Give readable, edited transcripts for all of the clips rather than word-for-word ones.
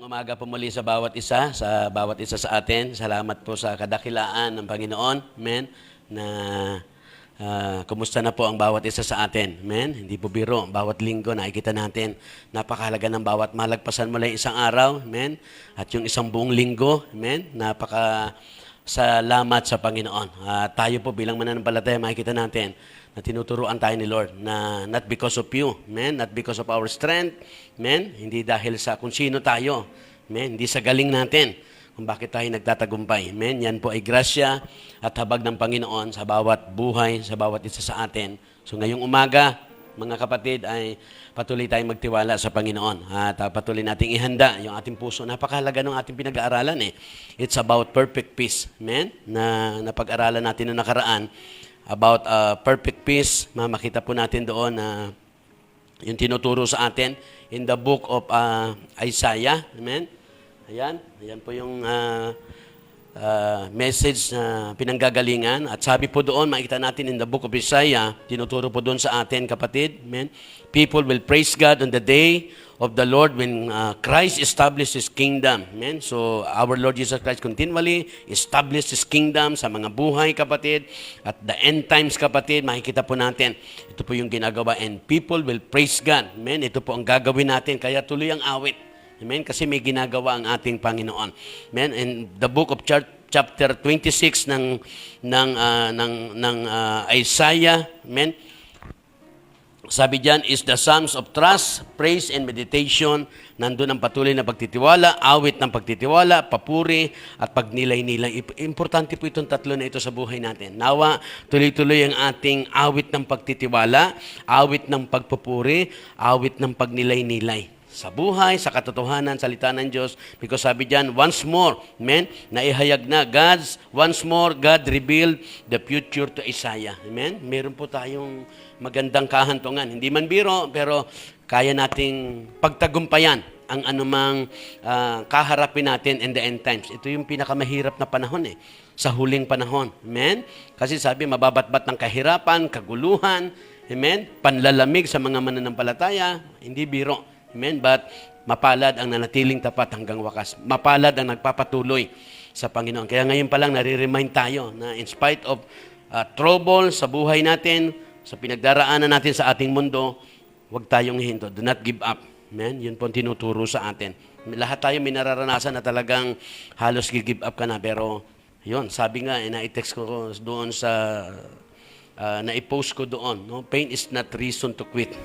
umaga po muli sa bawat isa sa atin. Salamat po sa kadakilaan ng Panginoon. Amen. Na kumusta na po ang bawat isa sa atin. Amen. Hindi po biro. Bawat linggo nakikita natin napakahalaga ng bawat malagpasan mo lang isang araw. Amen. At yung isang buong linggo. Amen. Salamat sa Panginoon. Tayo po bilang mananampalataya makikita natin na tinuturuan tayo ni Lord na not because of you, amen, not because of our strength, amen, hindi dahil sa kung sino tayo, amen, hindi sa galing natin kung bakit tayo nagtatagumpay, amen. Yan po ay grasya at habag ng Panginoon sa bawat buhay, sa bawat isa sa atin. So ngayong umaga, mga kapatid, ay patuloy tayong magtiwala sa Panginoon at patuloy nating ihanda yung ating puso. Napakahalaga ng ating pinag-aaralan. It's about perfect peace, amen, na napag-aralan natin na nakaraan. About perfect peace, makita po natin doon na yung tinuturo sa atin in the book of Isaiah. Amen? Ayan po yung message na pinanggagalingan. At sabi po doon, makita natin in the book of Isaiah, tinuturo po doon sa atin, kapatid. Amen? People will praise God on the day of the Lord when Christ established His kingdom. Amen? So, our Lord Jesus Christ continually established His kingdom sa mga buhay, kapatid. At the end times, kapatid, makikita po natin, ito po yung ginagawa. And people will praise God. Amen? Ito po ang gagawin natin. Kaya tuloy ang awit. Amen? Kasi may ginagawa ang ating Panginoon. Amen? In the book of chapter 26 ng Isaiah, amen? Sabi diyan is the psalms of trust, praise, and meditation. Nandun ang patuloy na pagtitiwala, awit ng pagtitiwala, papuri, at pagnilay-nilay. Importante po itong tatlo na ito sa buhay natin. Nawa, tuloy-tuloy ang ating awit ng pagtitiwala, awit ng pagpupuri, awit ng pagnilay-nilay. Sa buhay, sa katotohanan, salita ng Diyos. Because sabi diyan, once more, amen, naihayag na once more, God revealed the future to Isaiah. Amen? Meron po tayong magandang kahantungan. Hindi man biro, pero kaya nating pagtagumpayan ang anumang kaharapin natin in the end times. Ito yung pinakamahirap na panahon sa huling panahon. Amen? Kasi sabi, mababatbat ng kahirapan, kaguluhan, amen, panlalamig sa mga mananampalataya, hindi biro. Amen? But mapalad ang nanatiling tapat hanggang wakas. Mapalad ang nagpapatuloy sa Panginoon. Kaya ngayon pa lang nare-remind tayo na in spite of trouble sa buhay natin, sa pinagdaraanan natin sa ating mundo, huwag tayong hihinto. Do not give up. Amen? Yun po ang tinuturo sa atin. Lahat tayo may nararanasan na talagang halos give up ka na. Pero yun, sabi nga, na-text ko doon sa, na-post ko doon, no? Pain is not reason to quit.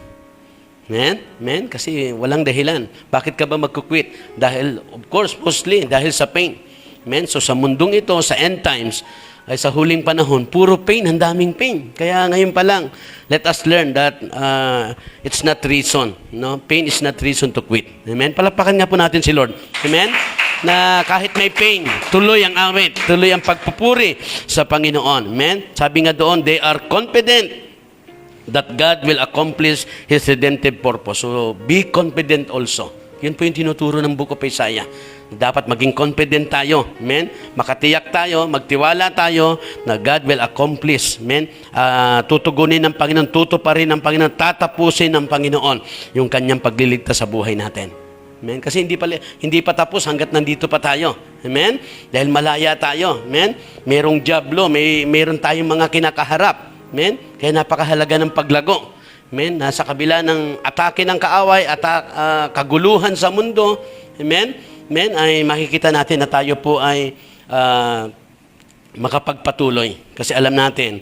Amen? Kasi walang dahilan. Bakit ka ba magkukwit? Dahil, of course, mostly, dahil sa pain. Amen? So, sa mundong ito, sa end times, ay sa huling panahon, puro pain, ang daming pain. Kaya ngayon pa lang, let us learn that it's not reason. No? Pain is not reason to quit. Amen? Palapakan nga po natin si Lord. Amen? Na kahit may pain, tuloy ang awit, tuloy ang pagpupuri sa Panginoon. Amen? Sabi nga doon, they are confident that God will accomplish His redemptive purpose. So, be confident also. Yun po yung tinuturo ng Book of Isaiah. Dapat maging confident tayo. Amen? Makatiyak tayo, magtiwala tayo na God will accomplish. Amen? Tutugunin ng Panginoon, tutuparin ng Panginoon, tatapusin ng Panginoon yung kanyang pagliligtas sa buhay natin. Amen? Kasi hindi pa tapos hanggat nandito pa tayo. Amen? Dahil malaya tayo. Amen? Merong jablo, meron tayong mga kinakaharap. Amen? Kaya napakahalaga ng paglago. Amen? Nasa kabila ng atake ng kaaway at kaguluhan sa mundo, amen? Amen? Ay makikita natin na tayo po ay makapagpatuloy. Kasi alam natin,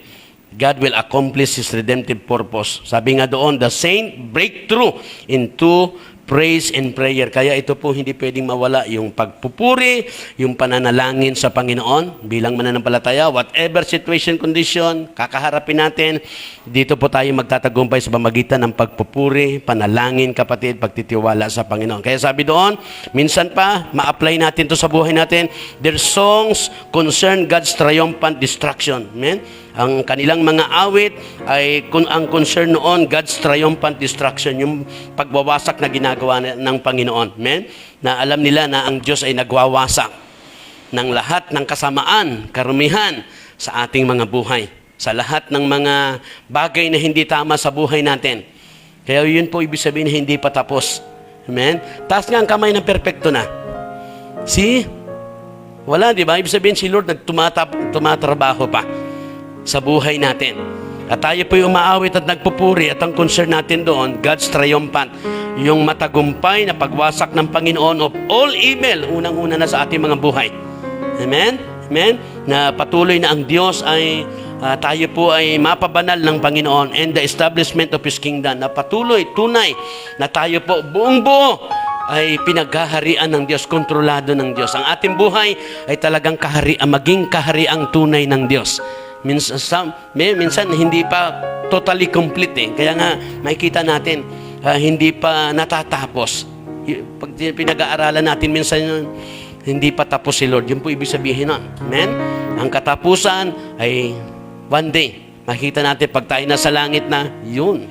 God will accomplish His redemptive purpose. Sabi nga doon, the saint breakthrough into praise and prayer. Kaya ito po hindi pwedeng mawala yung pagpupuri, yung pananalangin sa Panginoon bilang mananampalataya. Whatever situation, condition, kakaharapin natin, dito po tayo magtatagumpay sa pamagitan ng pagpupuri, panalangin, kapatid, pagtitiwala sa Panginoon. Kaya sabi doon, minsan pa, ma-apply natin to sa buhay natin, their songs concern God's triumphant destruction. Amen? Ang kanilang mga awit ay ang concern noon, God's triumphant destruction, yung pagwawasak na ginagawa ng Panginoon. Amen? Na alam nila na ang Diyos ay nagwawasak ng lahat ng kasamaan, karumihan sa ating mga buhay. Sa lahat ng mga bagay na hindi tama sa buhay natin. Kaya yun po ibig sabihin na hindi pa tapos. Amen? Taas nga ang kamay ng perpekto na. See? Wala, di ba? Ibig sabihin si Lord tumatrabaho pa sa buhay natin. At tayo po'y umaawit at nagpupuri at ang concern natin doon, God's triumphant, yung matagumpay na pagwasak ng Panginoon of all evil, unang-una na sa ating mga buhay. Amen? Amen? Na patuloy na ang Diyos ay tayo po ay mapabanal ng Panginoon and the establishment of His kingdom, na patuloy, tunay, na tayo po buong buo ay pinaghaharian ng Diyos, kontrolado ng Diyos. Ang ating buhay ay talagang maging kahariang tunay ng Diyos. Minsan hindi pa totally complete eh. Kaya nga makikita natin hindi pa natatapos. Pag pinag-aaralan natin minsan hindi pa tapos si Lord. Yun po ibig sabihin nun. Amen? Ang katapusan ay one day. Makikita natin pag tayo nasa langit na, yun,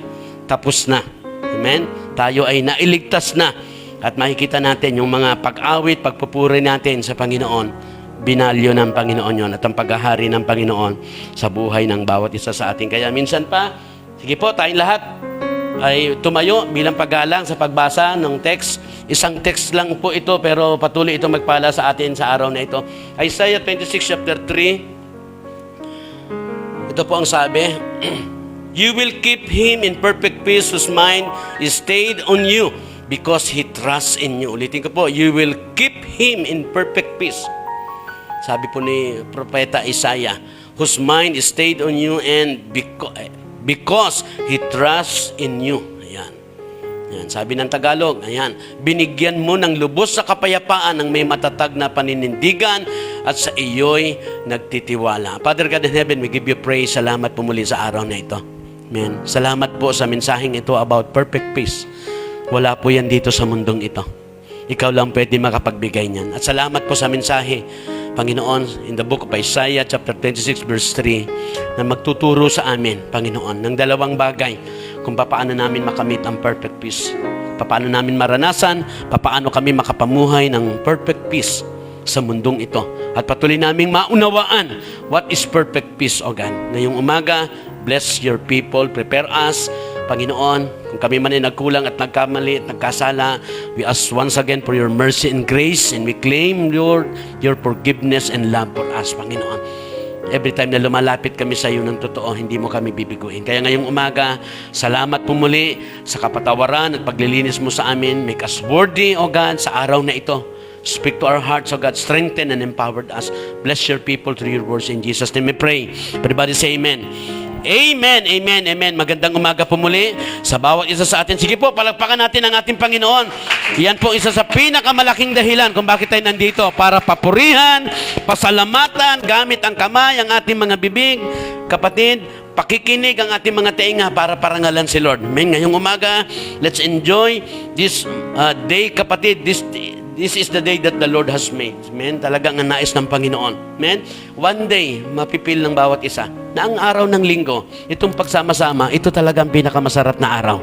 tapos na. Amen? Tayo ay nailigtas na. At makikita natin yung mga pag-awit, pagpupuri natin sa Panginoon. Binalyo ng Panginoon yon at ang paghahari ng Panginoon sa buhay ng bawat isa sa atin. Kaya minsan pa, sige po, tayong lahat ay tumayo bilang paggalang sa pagbasa ng text. Isang text lang po ito, pero patuloy ito magpala sa atin sa araw na ito. Isaiah 26 chapter 3. Ito po ang sabi, You will keep him in perfect peace whose mind is stayed on you because he trusts in you. Ulitin ko po, you will keep him in perfect peace. Sabi po ni Propeta Isaiah, whose mind is stayed on you and because he trusts in you. Ayan. Ayan. Sabi ng Tagalog, ayan, binigyan mo ng lubos sa kapayapaan ng may matatag na paninindigan at sa iyo'y nagtitiwala. Father God in heaven, we give you praise. Salamat po muli sa araw na ito. Amen. Salamat po sa mensaheng ito about perfect peace. Wala po yan dito sa mundong ito. Ikaw lang pwede makapagbigay niyan. At salamat po sa mensahe, Panginoon, in the book of Isaiah chapter 26 verse 3, na magtuturo sa amin, Panginoon, ng dalawang bagay kung paano namin makamit ang perfect peace. Paano namin maranasan, paano kami makapamuhay ng perfect peace sa mundong ito. At patuloy naming maunawaan what is perfect peace, O God. Ngayong umaga, bless your people, prepare us, Panginoon, kung kami man ay nagkulang at nagkamali at nagkasala, we ask once again for your mercy and grace, and we claim, Lord, your forgiveness and love for us, Panginoon. Every time na lumalapit kami sa iyo ng totoo, hindi mo kami bibiguin. Kaya ngayong umaga, salamat po muli sa kapatawaran at paglilinis mo sa amin. Make us worthy, O God, sa araw na ito. Speak to our hearts, O God. Strengthen and empowered us. Bless your people through your words. In Jesus' name we pray. Everybody say amen. Amen, amen, amen. Magandang umaga po muli sa bawat isa sa atin. Sige po, palagpakan natin ang ating Panginoon. Yan po isa sa pinakamalaking dahilan kung bakit tayo nandito. Para papurihan, pasalamatan, gamit ang kamay, ang ating mga bibig. Kapatid, pakikinig ang ating mga tainga para parangalan si Lord. Amen. Ngayong umaga, let's enjoy this day, kapatid. This is the day that the Lord has made. Amen. Talagang ang nais ng Panginoon. Amen. One day, mapipil ng bawat isa na ang araw ng linggo, itong pagsama-sama, ito talagang pinakamasarap na araw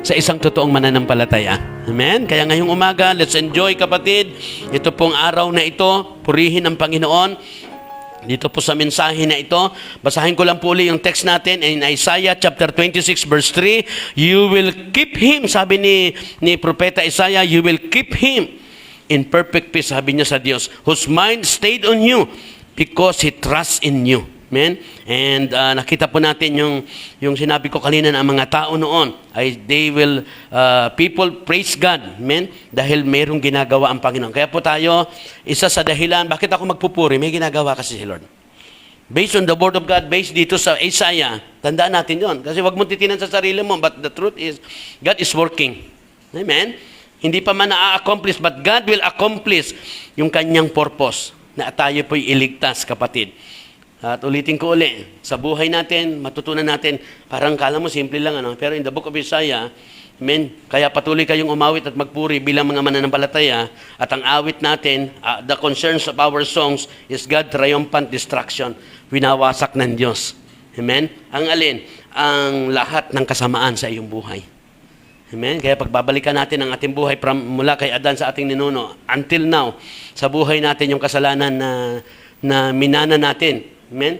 sa isang totoong mananampalataya. Amen. Kaya ngayong umaga, let's enjoy, kapatid. Ito pong araw na ito, purihin ang Panginoon. Dito po sa mensahe na ito, basahin ko lang po ulit yung text natin in Isaiah chapter 26 verse 3. You will keep him, sabi ni Propeta Isaiah, you will keep him in perfect peace, sabi niya sa Diyos, whose mind stayed on you because he trusts in you. Amen? And nakita po natin yung sinabi ko kanina na ang mga tao noon ay people praise God. Amen? Dahil mayroong ginagawa ang Panginoon. Kaya po tayo, isa sa dahilan, bakit ako magpupuri? May ginagawa kasi si Lord. Based on the Word of God, based dito sa Isaiah, tandaan natin yon. Kasi wag mong titinan sa sarili mo, but the truth is, God is working. Amen? Hindi pa man na-accomplish, but God will accomplish yung kanyang purpose na tayo po'y iligtas, kapatid. At ulitin ko uli, sa buhay natin, matutunan natin, parang kala mo simple lang, pero in the book of Isaiah, amen, kaya patuloy kayong umawit at magpuri bilang mga mananampalataya, at ang awit natin, the concerns of our songs is God triumphant destruction, winawasak ng Diyos. Amen? Ang alin? Ang lahat ng kasamaan sa iyong buhay. Amen? Kaya pagbabalikan natin ang ating buhay mula kay Adan sa ating ninuno until now, sa buhay natin yung kasalanan na minana natin. Amen?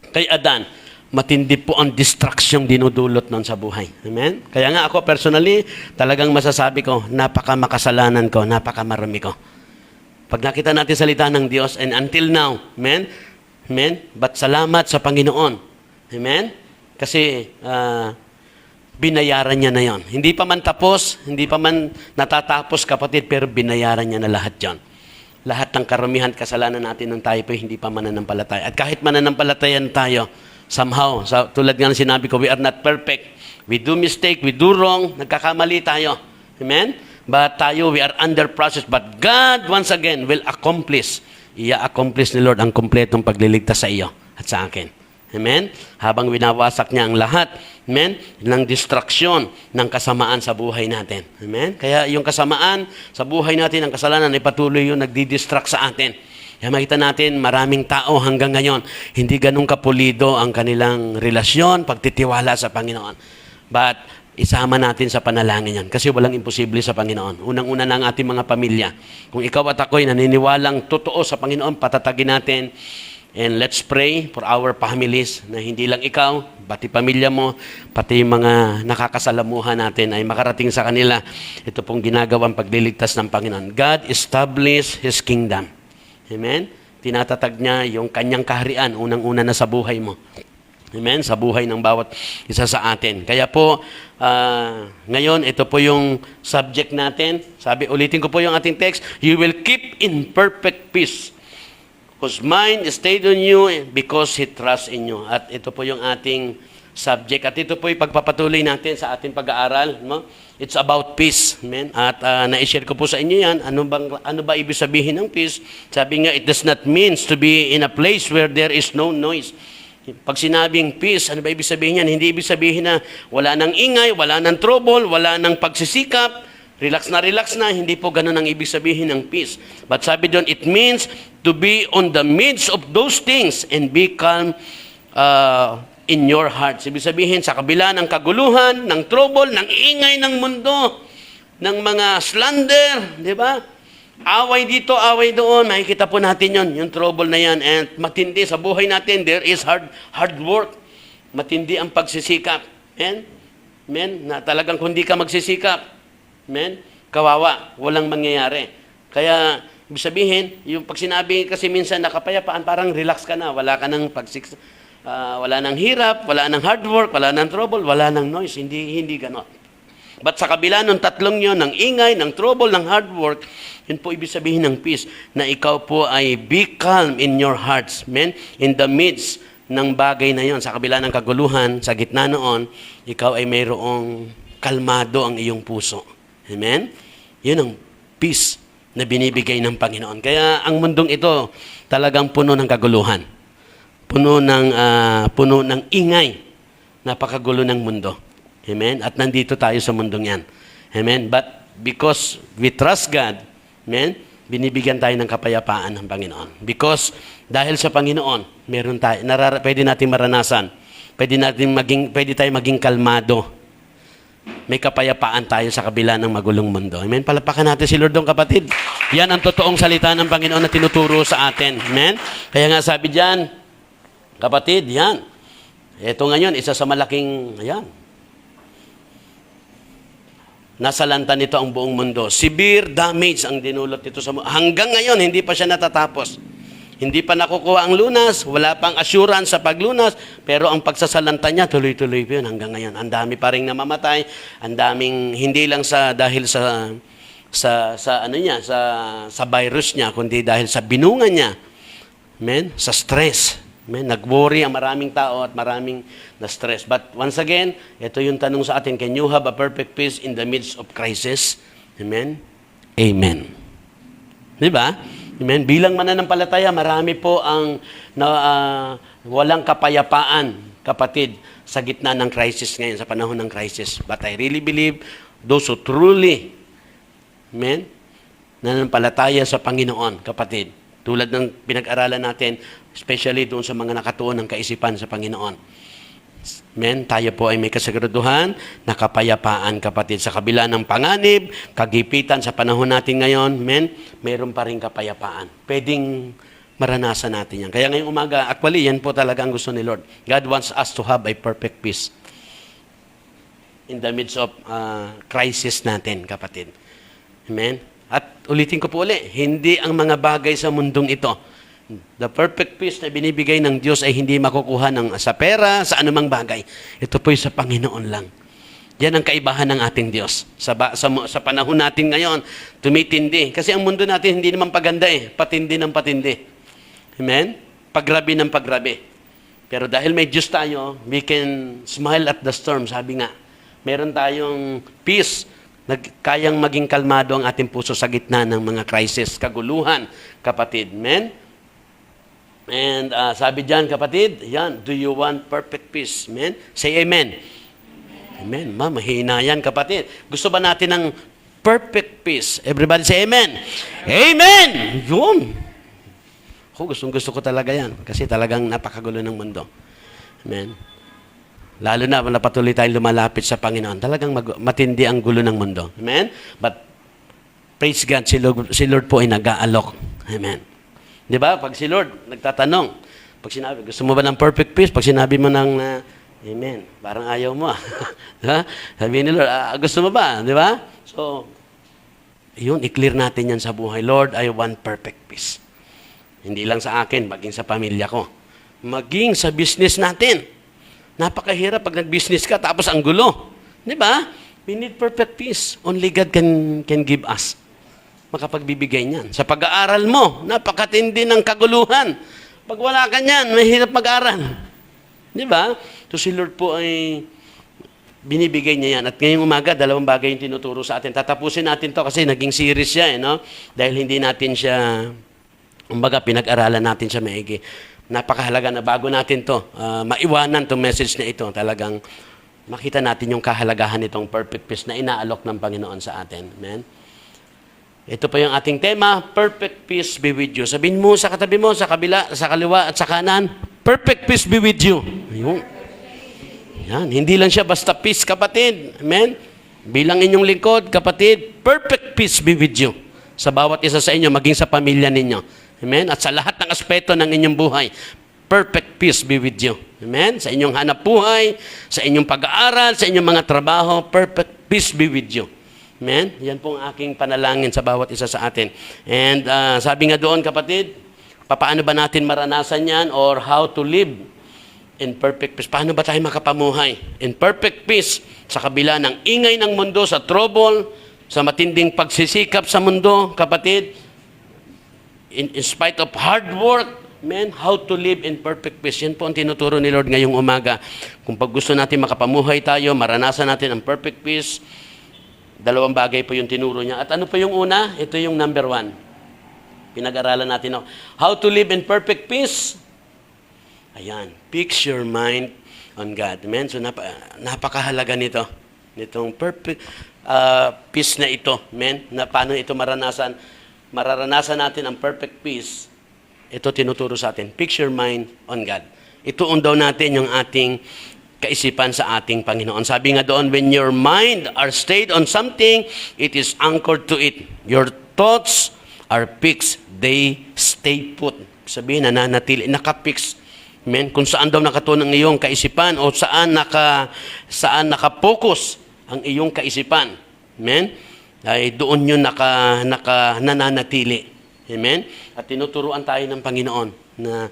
Kay Adan. matindi po ang distracsyong dinudulot nun sa buhay. Amen? Kaya nga ako personally, talagang masasabi ko, napaka-makasalanan ko, napaka-marami ko. Pag nakita natin salita ng Diyos, and until now, amen? Amen? But salamat sa Panginoon. Amen? Kasi binayaran niya na yon. Hindi pa man tapos, hindi pa man natatapos kapatid, pero binayaran niya na lahat yon. Lahat ng karamihan kasalanan natin ng tayo po, hindi pa mananampalataya. At kahit mananampalatayan tayo, somehow, tulad nga ng sinabi ko, we are not perfect. We do mistake, we do wrong, nagkakamali tayo. Amen? But tayo, we are under process. But God, once again, will accomplish. I-accomplish ni Lord ang kumpletong pagliligtas sa iyo at sa akin. Amen? Habang winawasak niya ang lahat, amen, ng distraksyon ng kasamaan sa buhay natin. Amen? Kaya yung kasamaan sa buhay natin, ang kasalanan, ay patuloy yung nagdi-distract sa atin. Kaya makita natin, maraming tao hanggang ngayon, hindi ganun kapulido ang kanilang relasyon, pagtitiwala sa Panginoon. But, isama natin sa panalangin yan. Kasi walang imposible sa Panginoon. Unang-una na ang ating mga pamilya. Kung ikaw at ako'y naniniwalang totoo sa Panginoon, patatagin natin. And let's pray for our families, na hindi lang ikaw, pati pamilya mo, pati yung mga nakakasalamuha natin ay makarating sa kanila. Ito pong ginagawang pagliligtas ng Panginoon. God establish His kingdom. Amen? Tinatatag niya yung kanyang kaharian, unang-una na sa buhay mo. Amen? Sa buhay ng bawat isa sa atin. Kaya po, ngayon, ito po yung subject natin. Ulitin ko po yung ating text. You will keep in perfect peace, whose mind is stayed on you because He trusts in you. At ito po yung ating subject. At ito po yung pagpapatuloy natin sa ating pag-aaral. No? It's about peace. Amen? At na-share ko po sa inyo yan. Ano ba ibig sabihin ng peace? Sabi nga, it does not mean to be in a place where there is no noise. Pag sinabing peace, ano ba ibig sabihin yan? Hindi ibig sabihin na wala nang ingay, wala nang trouble, wala nang pagsisikap, relax na. Hindi po ganun ang ibig sabihin ng peace. But sabi doon, it means to be on the midst of those things and be calm in your heart. Ibig sabihin, sa kabila ng kaguluhan, ng trouble, ng ingay ng mundo, ng mga slander, di ba? Away dito, away doon, makikita po natin yon, yung trouble na yan. And matindi sa buhay natin, there is hard work. Matindi ang pagsisikap. Amen? Na talagang kung di ka magsisikap, amen, kawawa, walang mangyayari. Kaya, ibig sabihin, yung pag sinabi kasi minsan nakapayapaan, parang relax ka na, wala ka ng wala nang hirap, wala nang hard work, wala nang trouble, wala nang noise. Hindi ganon. But sa kabila ng tatlong yun, ng ingay, ng trouble, ng hard work, yun po ibig sabihin ng peace, na ikaw po ay be calm in your hearts. Amen? In the midst ng bagay na yon, sa kabila ng kaguluhan, sa gitna noon, ikaw ay mayroong kalmado ang iyong puso. Amen? Yun ang peace na binibigay ng Panginoon. Kaya ang mundong ito talagang puno ng kaguluhan. Puno ng ingay. Napakagulo ng mundo. Amen? At nandito tayo sa mundong yan. Amen? But because we trust God, amen, binibigyan tayo ng kapayapaan ng Panginoon. Because dahil sa Panginoon, meron tayo, pwede natin maranasan. Pwede tayo maging kalmado. May kapayapaan tayo sa kabila ng magulong mundo. Amen? Palapakan natin si Lord, kapatid. Yan ang totoong salita ng Panginoon na tinuturo sa atin. Amen? Kaya nga sabi diyan, kapatid, yan. Ito ngayon, isa sa malaking, ayan, nasalanta nito ang buong mundo. Severe damage ang dinulot nito sa mundo. Hanggang ngayon, hindi pa siya natatapos. Hindi pa nakukuha ang lunas, wala pang assurance sa paglunas, pero ang pagsasalanta niya, tuloy-tuloy pa yun hanggang ngayon. Ang dami pa rin namamatay, ang daming, hindi lang dahil sa virus niya, kundi dahil sa binunga niya. Amen? Sa stress. Amen? Nag-worry ang maraming tao at maraming na-stress. But once again, ito yung tanong sa atin, can you have a perfect peace in the midst of crisis? Amen? Amen. Di ba? Amen? Bilang mananampalataya, marami po ang walang kapayapaan, kapatid, sa gitna ng crisis ngayon, sa panahon ng crisis. But I really believe those who truly, amen, nananampalataya sa Panginoon, kapatid, tulad ng pinag-aralan natin, especially doon sa mga nakatuon ng kaisipan sa Panginoon. Amen? Tayo po ay may kasiguraduhan na kapayapaan, kapatid. Sa kabila ng panganib, kagipitan sa panahon natin ngayon, amen, mayroon pa rin kapayapaan. Pwedeng maranasan natin yan. Kaya ngayong umaga, actually, yan po talaga ang gusto ni Lord. God wants us to have a perfect peace in the midst of crisis natin, kapatid. Amen? At ulitin ko po ulit, hindi ang mga bagay sa mundong ito. The perfect peace na binibigay ng Diyos ay hindi makukuha sa pera, sa anumang bagay. Ito po'y sa Panginoon lang. Yan ang kaibahan ng ating Diyos. Sa panahon natin ngayon, tumitindi. Kasi ang mundo natin hindi naman paganda patindi ng patindi. Amen? Pagrabi ng pagrabi. Pero dahil may Diyos tayo, we can smile at the storm. Sabi nga, meron tayong peace na kayang maging kalmado ang ating puso sa gitna ng mga crisis, kaguluhan, kapatid. Amen? And sabi diyan, kapatid, yan, do you want perfect peace? Amen? Say amen. Amen. Mahina yan, kapatid. Gusto ba natin ng perfect peace? Everybody say amen. Amen! Yun. Gusto ko talaga yan. Kasi talagang napakagulo ng mundo. Amen. Lalo na patuloy tayong lumalapit sa Panginoon. Talagang matindi ang gulo ng mundo. Amen? But, praise God, si Lord po ay nag-aalok. Amen. Di ba? Pag si Lord nagtatanong, pag sinabi, gusto mo ba ng perfect peace? Pag sinabi mo ng amen. Parang ayaw mo. Ha? Sabihin ni Lord, gusto mo ba? Di ba? So, yun, i-clear natin yan sa buhay. Lord, I want perfect peace. Hindi lang sa akin, maging sa pamilya ko. Maging sa business natin. Napakahirap pag nag-business ka, tapos ang gulo. Di ba? We need perfect peace. Only God can give us. Makapagbibigay niyan. Sa pag-aaral mo, napakatindi ng kaguluhan. Pag wala ka niyan, mahirap mag-aral. Di ba? So si Lord po ay binibigay niya yan. At ngayong umaga, dalawang bagay yung tinuturo sa atin. Tatapusin natin to kasi naging series siya, no? Dahil hindi natin siya, kumbaga, pinag-aralan natin siya maigi. Napakahalaga na bago natin to, maiwanan tong message na ito. Talagang makita natin yung kahalagahan nitong perfect peace na inaalok ng Panginoon sa atin. Amen? Ito pa yung ating tema, perfect peace be with you. Sabihin mo sa katabi mo, sa kabila, sa kaliwa at sa kanan, perfect peace be with you. Ayun. Yan. Hindi lang siya basta peace, kapatid. Amen? Bilang inyong lingkod, kapatid, perfect peace be with you. Sa bawat isa sa inyo, maging sa pamilya ninyo. Amen? At sa lahat ng aspeto ng inyong buhay, perfect peace be with you. Amen? Sa inyong hanap buhay, sa inyong pag-aaral, sa inyong mga trabaho, perfect peace be with you. Amen? Yan pong aking panalangin sa bawat isa sa atin. And sabi nga doon, kapatid, paano ba natin maranasan yan or how to live in perfect peace? Paano ba tayo makapamuhay in perfect peace sa kabila ng ingay ng mundo, sa trouble, sa matinding pagsisikap sa mundo, kapatid? In spite of hard work, man, how to live in perfect peace. Yan po ang tinuturo ni Lord ngayong umaga. Kung pag gusto natin makapamuhay tayo, maranasan natin ang perfect peace, dalawang bagay po yung tinuro niya. At ano pa yung una? Ito yung number 1. Pinag-aralan natin. How to live in perfect peace? Ayan. Fix your mind on God. Amen? So, napakahalaga nito. Nitong perfect peace na ito. Amen? Na paano ito maranasan? Mararanasan natin ang perfect peace. Ito tinuturo sa atin. Fix your mind on God. Ituon daw natin yung ating kaisipan sa ating Panginoon. Sabi nga doon, when your mind are stayed on something, it is anchored to it. Your thoughts are fixed. They stay put. Sabihin, nananatili, nakapix. Amen? Kung saan daw nakatuon ang iyong kaisipan o saan nakapokus ang iyong kaisipan. Amen? Ay doon yun nananatili. Amen? At tinuturuan tayo ng Panginoon na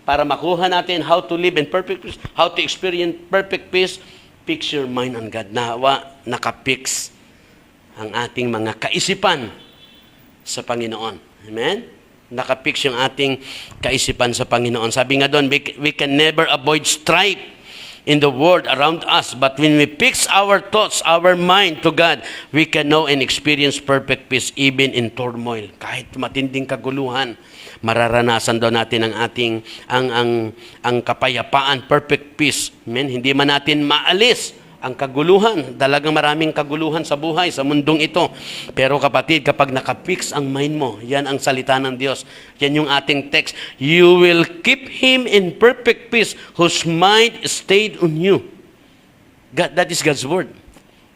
para makuha natin how to live in perfect peace, how to experience perfect peace, fix your mind on God. Nakapix ang ating mga kaisipan sa Panginoon. Amen? Nakapix yung ating kaisipan sa Panginoon. Sabi nga doon, we can never avoid strife in the world around us, but when we fix our thoughts, our mind to God, we can know and experience perfect peace even in turmoil. Kahit matinding kaguluhan, mararanasan daw natin ang kapayapaan, perfect peace. Amen? Hindi man natin maalis ang kaguluhan. Talagang maraming kaguluhan sa buhay, sa mundong ito. Pero kapatid, kapag nakapix ang mind mo, yan ang salita ng Diyos. Yan yung ating text. You will keep him in perfect peace whose mind stayed on you. God, that is God's word.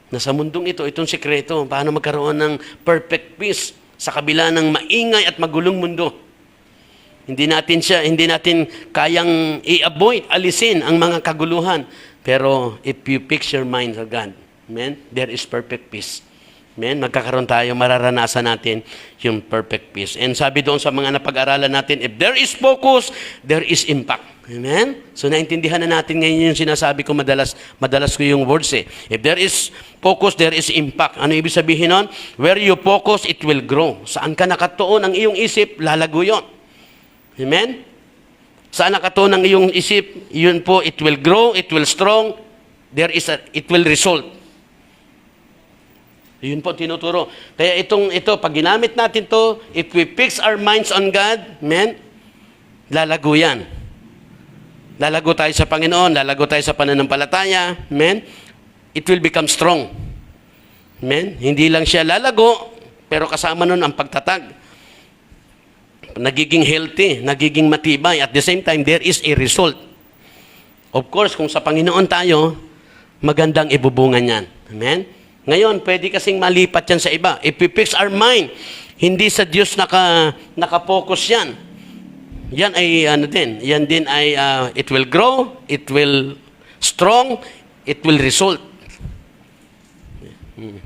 Na sa mundong ito, itong sikreto, paano magkaroon ng perfect peace sa kabila ng maingay at magulong mundo. Hindi natin kayang i-avoid, alisin ang mga kaguluhan. Pero if you fix your mind on God, amen, there is perfect peace. Amen, magkakaroon tayo, mararanasan natin yung perfect peace. And sabi doon sa mga napag-aralan natin, if there is focus, there is impact. Amen? So naintindihan na natin ngayon yung sinasabi ko madalas ko yung words eh. If there is focus, there is impact. Ano ibig sabihin nun? Where you focus, it will grow. Saan ka nakatuon ang iyong isip, lalago yun. Amen? Saan nakatuon ang iyong isip, yun po, it will grow, it will strong, it will result. Yun po tinuturo. Kaya ito, pag ginamit natin to, if we fix our minds on God, amen, lalago yan. Lalago tayo sa Panginoon, lalago tayo sa pananampalataya, amen, it will become strong. Amen? Hindi lang siya lalago, pero kasama nun ang pagtatag. Nagiging healthy, nagiging matibay. At the same time, there is a result. Of course, kung sa Panginoon tayo, magandang ibubungan yan. Amen? Ngayon, pwede kasing malipat yan sa iba. If we fix our mind, hindi sa Diyos nakapokus yan. Yan ay, yan din ay, it will grow, it will strong, it will result.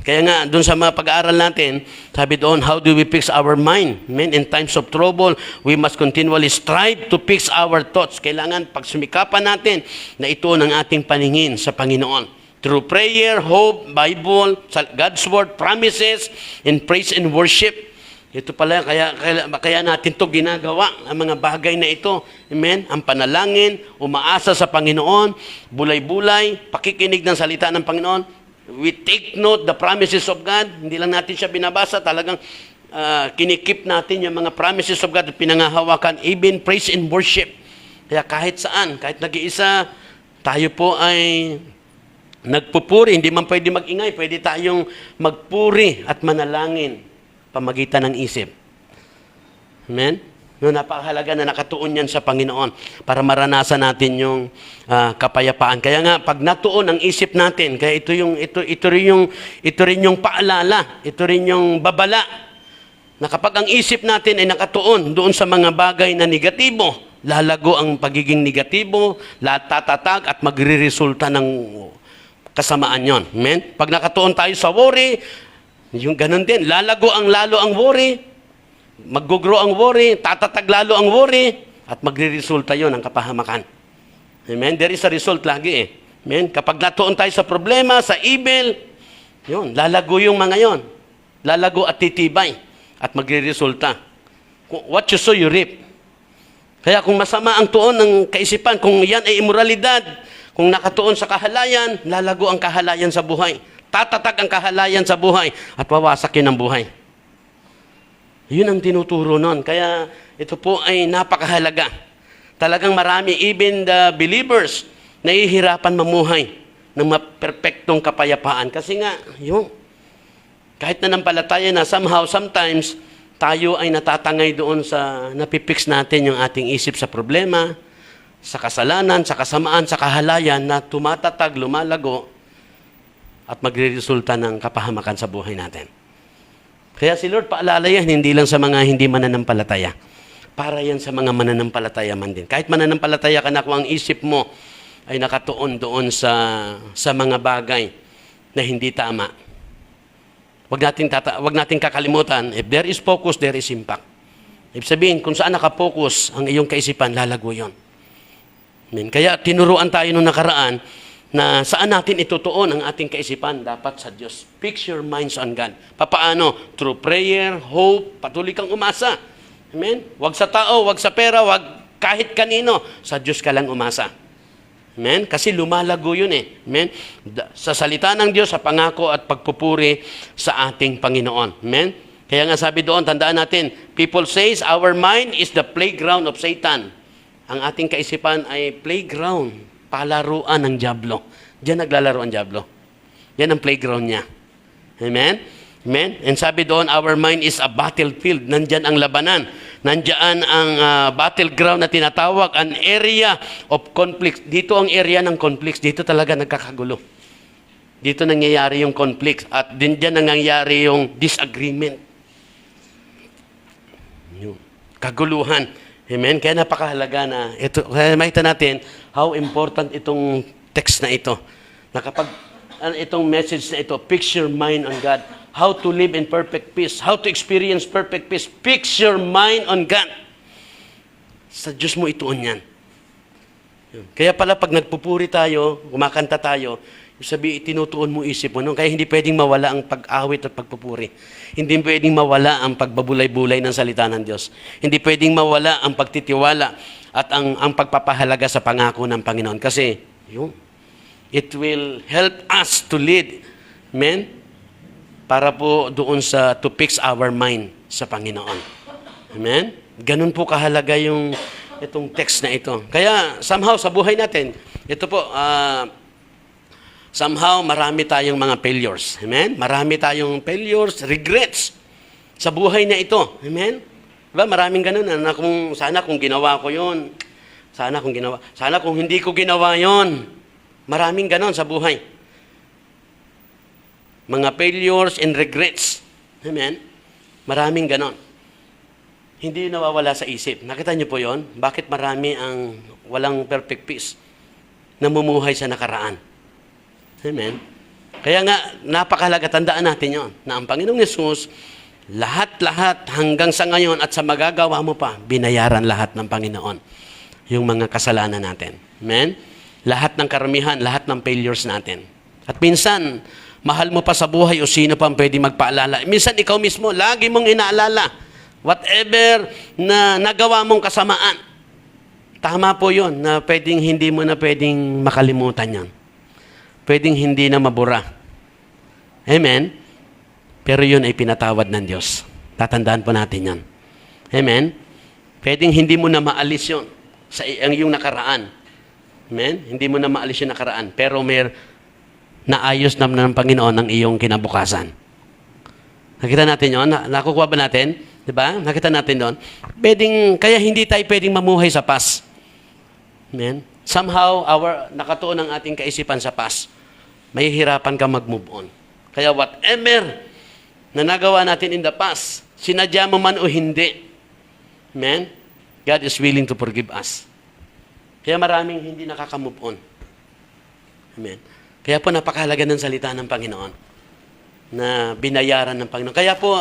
Kaya nga, doon sa mga pag-aaral natin, sabi doon, how do we fix our mind? Amen? In times of trouble, we must continually strive to fix our thoughts. Kailangan pagsumikapan natin na ito ang ating paningin sa Panginoon. Through prayer, hope, Bible, God's Word, promises, and praise and worship. Ito pala, kaya natin to ginagawa, ang mga bagay na ito. Amen? Ang panalangin, umaasa sa Panginoon, bulay-bulay, pakikinig ng salita ng Panginoon. We take note the promises of God. Hindi lang natin siya binabasa, talagang kinikip natin yung mga promises of God, pinangahawakan, even praise and worship. Kaya kahit saan, kahit nag-iisa, tayo po ay nagpupuri. Hindi man pwede mag-ingay, pwede tayong magpuri at manalangin pamagitan ng isip. Amen? No, napakahalaga na nakatuon yan sa Panginoon para maranasan natin yung kapayapaan. Kaya nga, pag natuon ang isip natin, kaya ito rin yung paalala, ito rin yung babala, na kapag ang isip natin ay nakatuon doon sa mga bagay na negatibo, lalago ang pagiging negatibo, tatatag at magre-resulta ng kasamaan yon. Amen? Pag nakatuon tayo sa worry, yung ganun din, lalo ang worry, mag-grow ang worry, tatatag lalo ang worry, at magre-resulta yon ng kapahamakan. Amen? There is a result lagi eh. Amen? Kapag natuon tayo sa problema, sa evil, yun, lalago yung mga yon. Lalago at titibay, at magre-resulta. What you sow, you reap. Kaya kung masama ang tuon ng kaisipan, kung yan ay immoralidad, kung nakatuon sa kahalayan, lalago ang kahalayan sa buhay. Tatatag ang kahalayan sa buhay at wawasak yun ang buhay. Yun ang tinuturo nun. Kaya ito po ay napakahalaga. Talagang marami, even the believers, nahihirapan mamuhay ng maperpektong kapayapaan. Kasi nga, yun, kahit nanampalataya na somehow, sometimes, tayo ay natatangay doon sa napipix natin yung ating isip sa problema, sa kasalanan, sa kasamaan, sa kahalayan na tumatatag, lumalago at magre-resulta ng kapahamakan sa buhay natin. Kaya si Lord paalala yan, hindi lang sa mga hindi mananampalataya. Para yan sa mga mananampalataya man din. Kahit mananampalataya ka na kung ang isip mo ay nakatuon doon sa mga bagay na hindi tama. Wag natin kakalimutan, if there is focus, there is impact. Ibig sabihin, kung saan nakapokus ang iyong kaisipan, lalago yon. Amen. Kaya tinuruan tayo nung nakaraan na saan natin itutuon ang ating kaisipan, dapat sa Diyos. Fix your minds on God. Papaano? Through prayer, hope, patuloy kang umasa. Amen? Wag sa tao, wag sa pera, wag kahit kanino. Sa Diyos ka lang umasa. Amen? Kasi lumalago yun eh. Amen? Sa salita ng Diyos, sa pangako at pagpupuri sa ating Panginoon. Amen? Kaya nga sabi doon, tandaan natin, people says our mind is the playground of Satan. Ang ating kaisipan ay playground, palaruan ng dyablo. Diyan naglalaro ang dyablo. Yan ang playground niya. Amen? Amen? And sabi doon, our mind is a battlefield. Nandyan ang labanan. Nandyan ang battleground na tinatawag, an area of conflict. Dito ang area ng conflicts. Dito talaga nagkakagulo. Dito nangyayari yung conflicts. At din dyan nangyayari yung disagreement. Yung kaguluhan. Amen? Kaya napakahalaga na ito. Kaya makita natin how important itong text na ito. Na kapag itong message na ito, fix your mind on God. How to live in perfect peace. How to experience perfect peace. Fix your mind on God. Sa Diyos mo ituon yan. Kaya pala pag nagpupuri tayo, kumakanta tayo, sabi, tinutuon mo isip mo. No? Kaya hindi pwedeng mawala ang pag-awit at pagpupuri. Hindi pwedeng mawala ang pagbabulay-bulay ng salita ng Diyos. Hindi pwedeng mawala ang pagtitiwala at ang pagpapahalaga sa pangako ng Panginoon. Kasi, it will help us to lead. Amen? Para po doon to fix our mind sa Panginoon. Amen? Ganun po kahalaga itong text na ito. Kaya, somehow, sa buhay natin, ito po, somehow, marami tayong mga failures. Amen? Marami tayong failures, regrets sa buhay na ito. Amen? Diba? Maraming ganun. Sana kung ginawa ko yun. Sana kung hindi ko ginawa yun. Maraming ganun sa buhay. Mga failures and regrets. Amen? Maraming ganun. Hindi nawawala sa isip. Nakita niyo po yon? Bakit marami ang walang perfect peace? Namumuhay sa nakaraan. Amen. Kaya nga, napakahalaga, tandaan natin yon na ang Panginoong Yesus, lahat-lahat hanggang sa ngayon at sa magagawa mo pa, binayaran lahat ng Panginoon. Yung mga kasalanan natin. Amen. Lahat ng karamihan, lahat ng failures natin. At minsan, mahal mo pa sa buhay o sino pa ang pwede magpaalala. Minsan, ikaw mismo, lagi mong inaalala. Whatever na nagawa mong kasamaan. Tama po yon na hindi mo na pwedeng makalimutan yan. Pwedeng hindi na mabura. Amen? Pero yun ay pinatawad ng Diyos. Tatandaan po natin yan. Amen? Pwedeng hindi mo na maalis yun sa iyong nakaraan. Amen? Hindi mo na maalis yung nakaraan. Pero naayos naman ng Panginoon ang iyong kinabukasan. Nakita natin yun? Nakukuha ba natin? Diba? Nakita natin doon. Kaya hindi tayo pwedeng mamuhay sa past. Amen? Somehow, nakatuon ang ating kaisipan sa past. May hirapan ka mag-move on. Kaya whatever na nagawa natin in the past, sinadya mo man o hindi, amen? God is willing to forgive us. Kaya maraming hindi nakaka-move on. Amen? Kaya po napakahalaga ng salita ng Panginoon na binayaran ng Panginoon. Kaya po,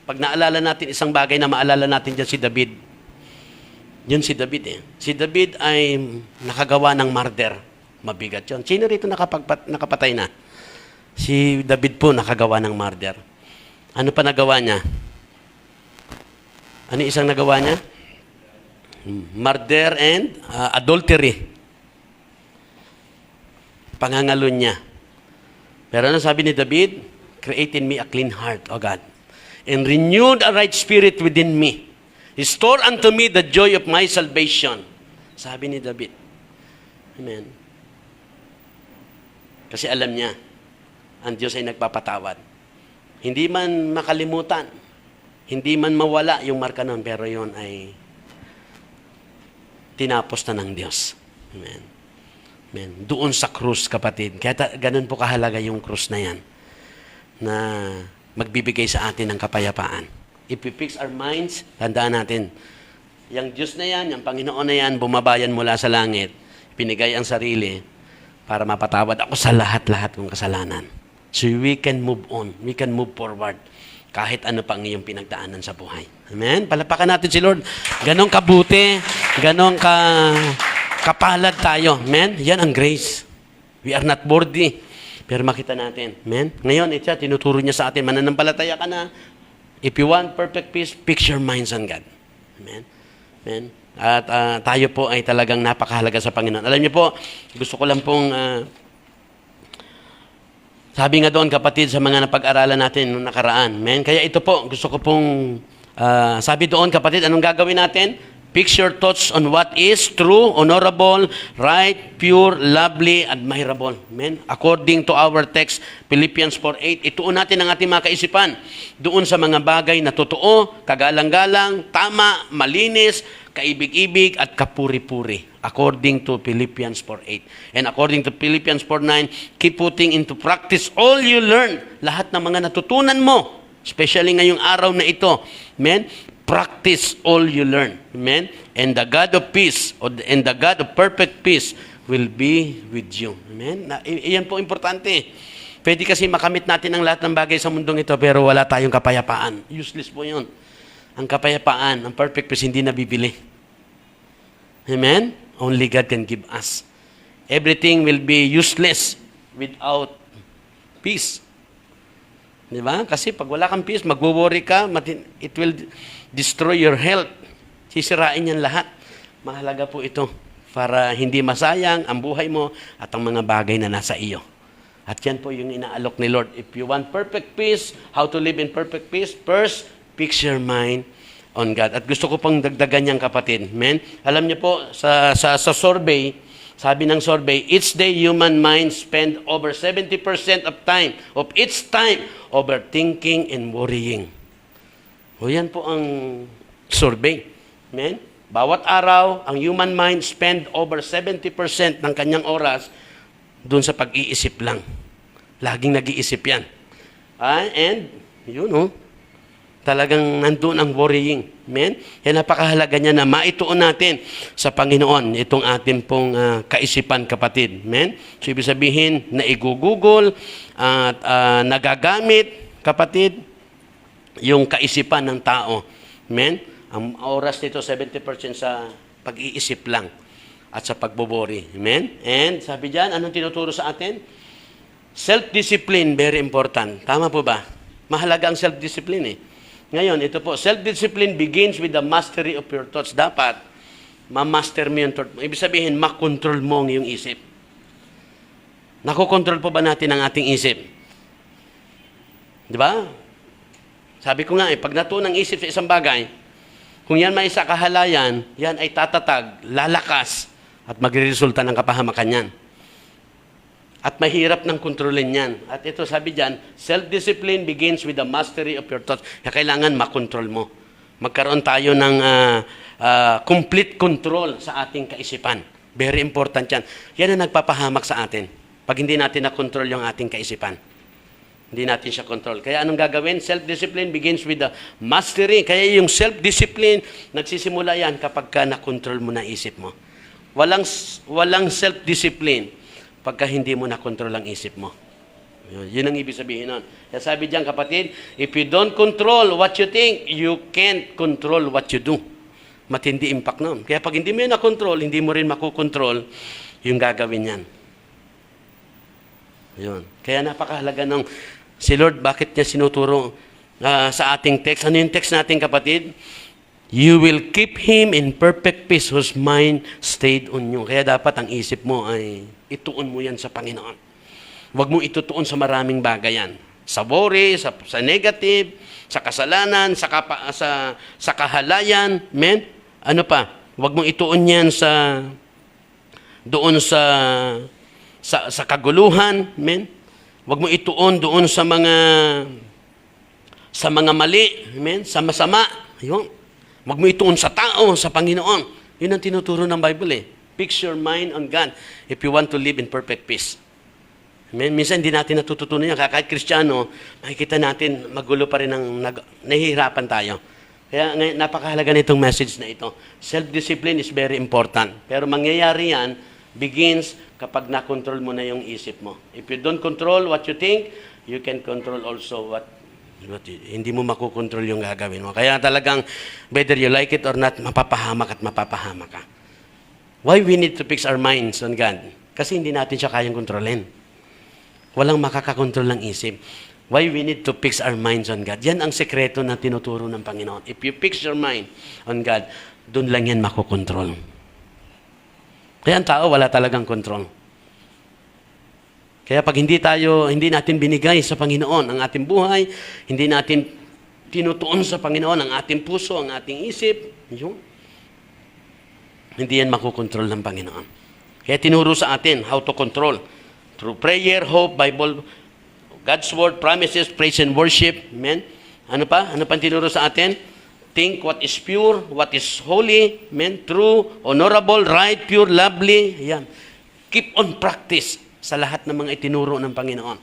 pag naalala natin isang bagay na maalala natin dyan si David, yun si David eh. Si David ay nakagawa ng murder. Mabigat yun. Sino rito nakapatay na? Si David po nakagawa ng murder. Ano pa nagawa niya? Ano isang nagawa niya? Murder and adultery. Pangangalun niya. Pero ano sabi ni David? Create in me a clean heart, O God, and renewed a right spirit within me. Restore unto me the joy of my salvation. Sabi ni David. Amen. Kasi alam niya, ang Diyos ay nagpapatawad. Hindi man makalimutan, hindi man mawala yung marka nun, pero yun ay tinapos na ng Diyos. Amen. Amen. Doon sa krus, kapatid. Kaya ganun po kahalaga yung krus na yan, na magbibigay sa atin ng kapayapaan. If we fix our minds, tandaan natin, yung Diyos na yan, yung Panginoon na yan, bumabayan mula sa langit, pinigay ang sarili para mapatawad ako sa lahat-lahat kong kasalanan. So we can move on. We can move forward. Kahit ano pang iyong pinagdaanan sa buhay. Amen? Palapakan natin si Lord. Ganon kabuti, ganon kapalad tayo. Amen? Yan ang grace. We are not worthy. Pero makita natin. Amen? Ngayon, tinuturo niya sa atin, mananampalataya ka na. If you want perfect peace, fix your minds on God. Amen? Amen? At tayo po ay talagang napakahalaga sa Panginoon. Alam niyo po, gusto ko lang pong, sabi nga doon kapatid sa mga napag-aralan natin noong nakaraan. Amen? Kaya ito po, gusto ko pong, sabi doon kapatid, anong gagawin natin? Fix your thoughts on what is true, honorable, right, pure, lovely, admirable. Amen? According to our text, Philippians 4:8, ituon natin ang ating mga kaisipan doon sa mga bagay na totoo, kagalang-galang, tama, malinis, kaibig-ibig, at kapuri-puri. According to Philippians 4:8. And according to Philippians 4:9, keep putting into practice all you learn. Lahat ng mga natutunan mo, especially ngayong araw na ito. Amen? practice all you learn. Amen? And the God of peace, and the God of perfect peace will be with you. Amen? Iyan po importante. Pwede kasi makamit natin ang lahat ng bagay sa mundong ito, pero wala tayong kapayapaan. Useless po yun. Ang kapayapaan, ang perfect peace, hindi nabibili. Amen? Only God can give us. Everything will be useless without peace. Di ba? Kasi pag wala kang peace, magwo-worry ka, it will destroy your health. Sisirain yan lahat. Mahalaga po ito para hindi masayang ang buhay mo at ang mga bagay na nasa iyo. At yan po yung inaalok ni Lord. If you want perfect peace, how to live in perfect peace? First, fix your mind on God. At gusto ko pang dagdagan niyang kapatid. Amen? Alam niyo po, sa survey, sabi ng survey, each day human mind spend over 70% of its time overthinking and worrying. O yan po ang survey. Amen? Bawat araw, ang human mind spend over 70% ng kanyang oras doon sa pag-iisip lang. Laging nag-iisip yan. And, talagang nandun ang worrying. Amen? Yan napakahalaga niya na maituon natin sa Panginoon itong ating pong kaisipan, kapatid. Amen? So, ibig sabihin na igugugol at nagagamit, kapatid, yung kaisipan ng tao. Amen? Ang oras nito, 70% sa pag-iisip lang at sa pagbobori. Amen? And sabi diyan, anong tinuturo sa atin? Self-discipline, very important. Tama po ba? Mahalaga ang self-discipline eh. Ngayon, ito po, self-discipline begins with the mastery of your thoughts. Dapat, ma-master mo yung thought mo. Ibig sabihin, makontrol mo ang iyong isip. Nakokontrol po ba natin ang ating isip? Di ba? Sabi ko nga pag natuon ang isip sa isang bagay, kung yan may isa kahalayan, yan ay tatatag, lalakas, at magre-resulta ng kapahamakan yan. At mahirap ng kontrolin yan. At ito sabi dyan, self-discipline begins with the mastery of your thoughts. Kaya kailangan makontrol mo. Magkaroon tayo ng complete control sa ating kaisipan. Very important yan. Yan ang nagpapahamak sa atin. Pag hindi natin na-control yung ating kaisipan. Hindi natin siya control. Kaya anong gagawin? Self-discipline begins with the mastery. Kaya yung self-discipline, nagsisimula yan kapag ka na-control mo na isip mo. Walang self-discipline pagka hindi mo na-control ang isip mo. Yun ang ibig sabihin nun. Kaya sabi diyan, kapatid, if you don't control what you think, you can't control what you do. Matindi impact nun. Kaya pag hindi mo yun na-control, hindi mo rin makukontrol yung gagawin yan. Yun. Kaya napakahalaga ng si Lord, bakit niya sinuturo sa ating text? Ano yung text natin, kapatid? You will keep him in perfect peace whose mind stayed on you. Kaya dapat ang isip mo ay ituon mo yan sa Panginoon. Huwag mo itutuon sa maraming bagay yan. Sa worry, sa negative, sa kasalanan, sa kahalayan. Amen? Ano pa? Huwag mo ituon yan doon sa kaguluhan. Amen? Huwag mo ituon doon sa mga mali. Amen? Sa masama. Ayun. Huwag mo ituon sa tao, sa Panginoon. Yun ang tinuturo ng Bible eh. Fix your mind on God if you want to live in perfect peace. Amen? Minsan hindi natin natututunan yan. Kahit Kristiyano, makikita natin magulo pa rin nahihirapan tayo. Kaya napakahalaga nitong message na ito. Self-discipline is very important. Pero mangyayari yan, begins kapag na-control mo na yung isip mo. If you don't control what you think, you can control also what hindi mo makukontrol yung gagawin mo. Kaya talagang, whether you like it or not, mapapahamak ka. Why we need to fix our minds on God? Kasi hindi natin siya kayang kontrolin. Walang makakakontrol ng isip. Why we need to fix our minds on God? Yan ang sekreto na tinuturo ng Panginoon. If you fix your mind on God, doon lang yan makukontrol. Kaya ang tao, wala talagang kontrol. Kaya pag hindi natin binigay sa Panginoon ang ating buhay, hindi natin tinutuon sa Panginoon ang ating puso, ang ating isip, hindi yan makukontrol ng Panginoon. Kaya tinuro sa atin how to control. Through prayer, hope, Bible, God's Word, promises, praise and worship. Amen? Ano pa? Ano pa tinuro sa atin? Think what is pure, what is holy, amen? True, honorable, right, pure, lovely. Yan. Keep on practice sa lahat ng mga itinuro ng Panginoon.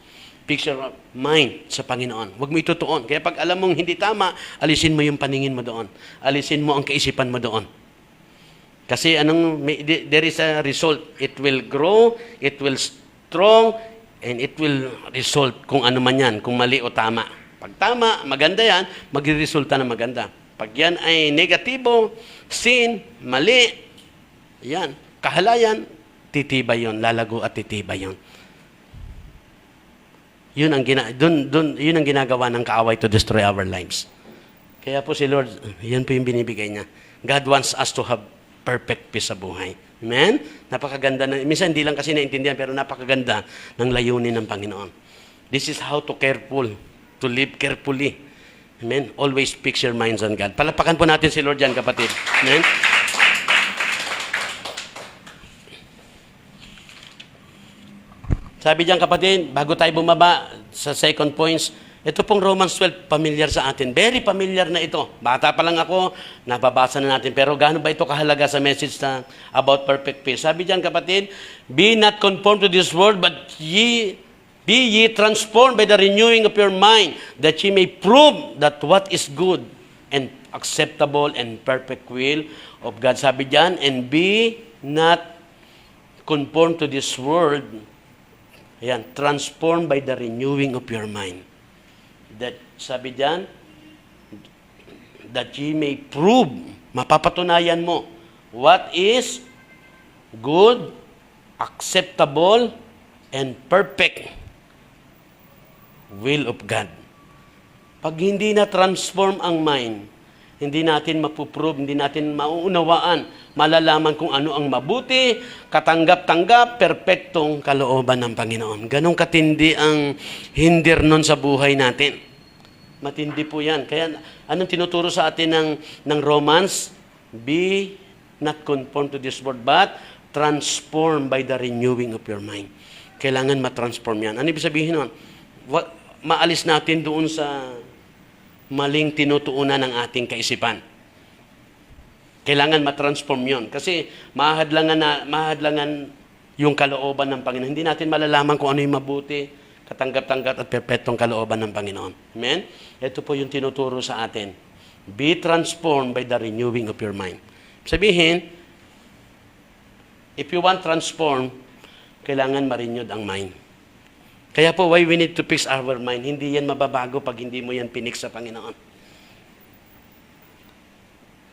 Fix your mind sa Panginoon. Huwag mo itutuon. Kaya pag alam mong hindi tama, alisin mo yung paningin mo doon. Alisin mo ang kaisipan mo doon. Kasi there is a result. It will grow, it will strong, and it will result kung ano man yan, kung mali o tama. Pag tama, maganda yan, magre-resulta na maganda. Pag yan ay negatibo, sin, mali, yan, kahalayan, titibay yon, lalago at titibay yon. Yun ang ginagawa ng kaaway to destroy our lives. Kaya po si Lord, yan po yung binibigay niya. God wants us to have perfect peace sa buhay. Amen? Napakaganda na, minsan hindi lang kasi naintindihan, pero napakaganda ng layunin ng Panginoon. This is how to live carefully. Amen? Always fix your minds on God. Palapakan po natin si Lord yan, kapatid. Amen? Sabi diyan, kapatid, bago tayo bumaba sa second points, ito pong Romans 12, familiar sa atin. Very familiar na ito. Bata pa lang ako, nababasa na natin. Pero gaano ba ito kahalaga sa message na about perfect peace? Sabi diyan, kapatid, be not conformed to this world, but be ye transformed by the renewing of your mind, that ye may prove that what is good and acceptable and perfect will of God. Sabi diyan, and be not conformed to this world. Ayan, transformed by the renewing of your mind. That, sabi diyan, that ye may prove, mapapatunayan mo, what is good, acceptable, and perfect will of God. Pag hindi na transform ang mind, hindi natin mapuprove, hindi natin mauunawaan, malalaman kung ano ang mabuti, katanggap-tanggap, perpektong kalooban ng Panginoon. Ganong katindi ang hinder nun sa buhay natin. Matindi po yan. Kaya anong tinuturo sa atin ng Romans? Be not conformed to this world, but transformed by the renewing of your mind. Kailangan matransform yan. Ano ibig sabihin nun? Maalis natin doon sa maling tinutuunan ng ating kaisipan. Kailangan matransform yon. Kasi mahadlangan yung kalooban ng Panginoon. Hindi natin malalaman kung ano yung mabuti, katanggap-tanggap at perpetong kalooban ng Panginoon. Amen? Ito po yung tinuturo sa atin. Be transformed by the renewing of your mind. Sabihin, if you want transform, kailangan ma-renewed ang mind. Kaya po, why we need to fix our mind? Hindi yan mababago pag hindi mo yan pinix sa Panginoon.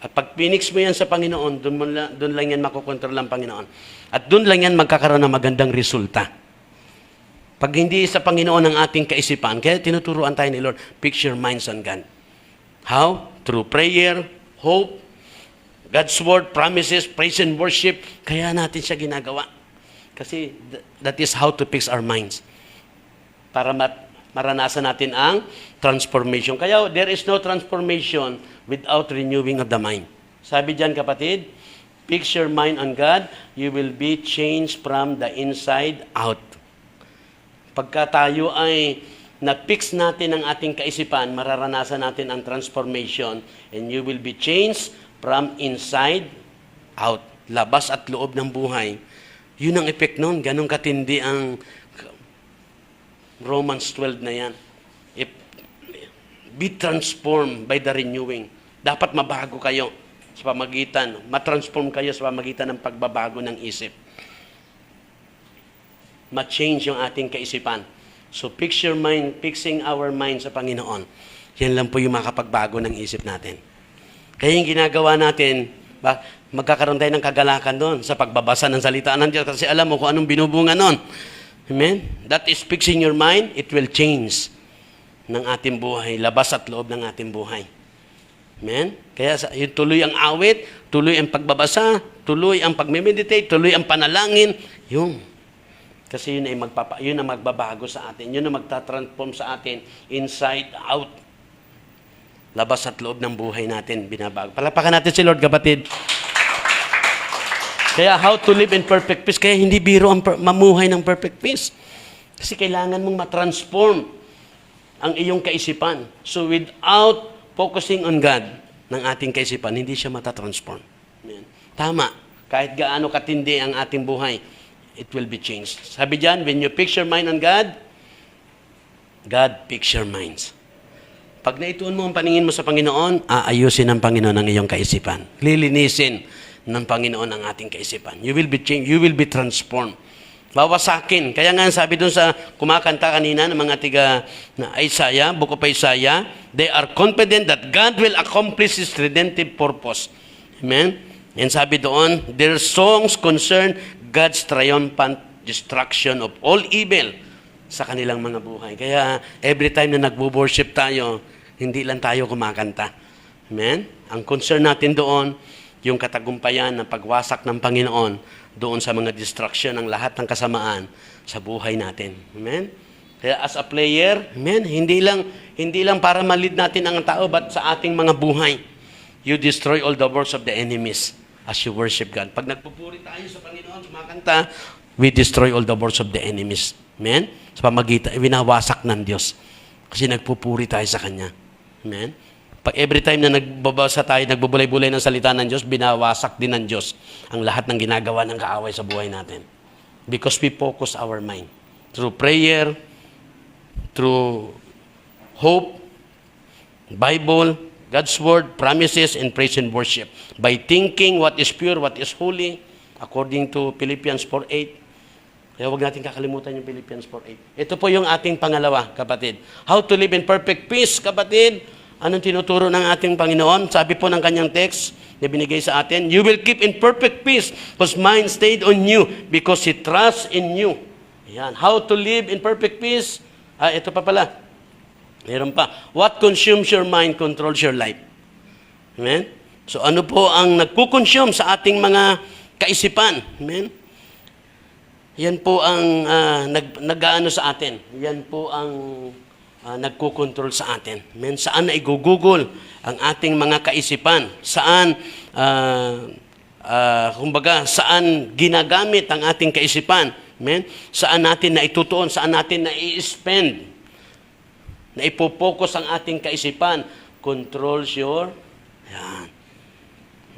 At pag pinix mo yan sa Panginoon, doon lang yan makokontrol ang Panginoon. At doon lang yan magkakaroon ng magandang resulta. Pag hindi sa Panginoon ang ating kaisipan, kaya tinuturuan tayo ni Lord, fix your minds on God. How? Through prayer, hope, God's word, promises, praise and worship. Kaya natin siya ginagawa. Kasi that is how to fix our minds. Para maranasan natin ang transformation. Kaya there is no transformation without renewing of the mind. Sabi diyan, kapatid, fix your mind on God, you will be changed from the inside out. Pagka tayo ay na-fix natin ang ating kaisipan, mararanasan natin ang transformation, and you will be changed from inside out. Labas at loob ng buhay. Yun ang effect nun. Ganong katindi ang Romans 12 na yan. Be transformed by the renewing. Dapat mabago kayo sa pamagitan. Matransform kayo sa pamagitan ng pagbabago ng isip. Ma-change yung ating kaisipan. So, fix your mind, fixing our mind sa Panginoon. Yan lang po yung makapagbago ng isip natin. Kaya yung ginagawa natin, magkakaroon tayo ng kagalakan doon sa pagbabasa ng salita ng Diyos kasi alam mo kung anong binubunga noon. Amen? That is fixing your mind, it will change ng ating buhay, labas at loob ng ating buhay. Amen? Kaya yung tuloy ang awit, tuloy ang pagbabasa, tuloy ang pagme-meditate, tuloy ang panalangin, yung. Kasi yun ang magbabago sa atin, yun ang magtatransform sa atin, inside out. Labas at loob ng buhay natin, binabago. Palapakan natin si Lord, kapatid. Kaya how to live in perfect peace. Kaya hindi biro ang mamuhay ng perfect peace. Kasi kailangan mong matransform ang iyong kaisipan. So without focusing on God ng ating kaisipan, hindi siya matatransform. Amen. Tama. Kahit gaano katindi ang ating buhay, it will be changed. Sabi diyan, when you fix your mind on God, God fix your minds. Pag naituon mo ang paningin mo sa Panginoon, aayusin ng Panginoon ang iyong kaisipan. Lilinisin ng Panginoon ang ating kaisipan. You will be changed. You will be transformed. Wawasakin. Kaya nga sabi doon sa kumakanta kanina ng mga tiga na Isaiah, Book of Isaiah, they are confident that God will accomplish His redemptive purpose. Amen? And sabi doon, their songs concern God's triumphant destruction of all evil sa kanilang mga buhay. Kaya every time na nagbo-worship tayo, hindi lang tayo kumakanta. Amen? Ang concern natin doon, yung katagumpayan ng pagwasak ng Panginoon doon sa mga distraction ng lahat ng kasamaan sa buhay natin. Amen? Kaya as a player, amen, hindi lang para malid natin ang tao, but sa ating mga buhay, you destroy all the works of the enemies as you worship God. Pag nagpupuri tayo sa Panginoon, kumakanta, we destroy all the works of the enemies. Amen? Sa pamagitan, winawasak ng Diyos. Kasi nagpupuri tayo sa Kanya. Amen? Pag every time na nagbabasa tayo, nagbubulay-bulay ng salita ng Diyos, binawasak din ng Diyos ang lahat ng ginagawa ng kaaway sa buhay natin. Because we focus our mind. Through prayer, through hope, Bible, God's Word, promises, and praise and worship. By thinking what is pure, what is holy, according to Philippians 4:8. Kaya huwag natin kakalimutan yung Philippians 4:8. Ito po yung ating pangalawa, kapatid. How to live in perfect peace, kapatid. Anong tinuturo ng ating Panginoon? Sabi po ng kanyang text na binigay sa atin, you will keep in perfect peace whose mind stayed on you because He trusts in you. Ayan. How to live in perfect peace? Ito pa pala. Meron pa. What consumes your mind controls your life. Amen? So ano po ang nagkukonsume sa ating mga kaisipan? Amen? Yan po ang nag-aano sa atin. Yan po ang nagkukontrol sa atin. Amen? Saan na igugugol ang ating mga kaisipan? Saan, kumbaga, saan ginagamit ang ating kaisipan? Amen? Saan natin na itutuon? Saan natin na i-spend? Na ipopokus ang ating kaisipan? Controls your... Yan.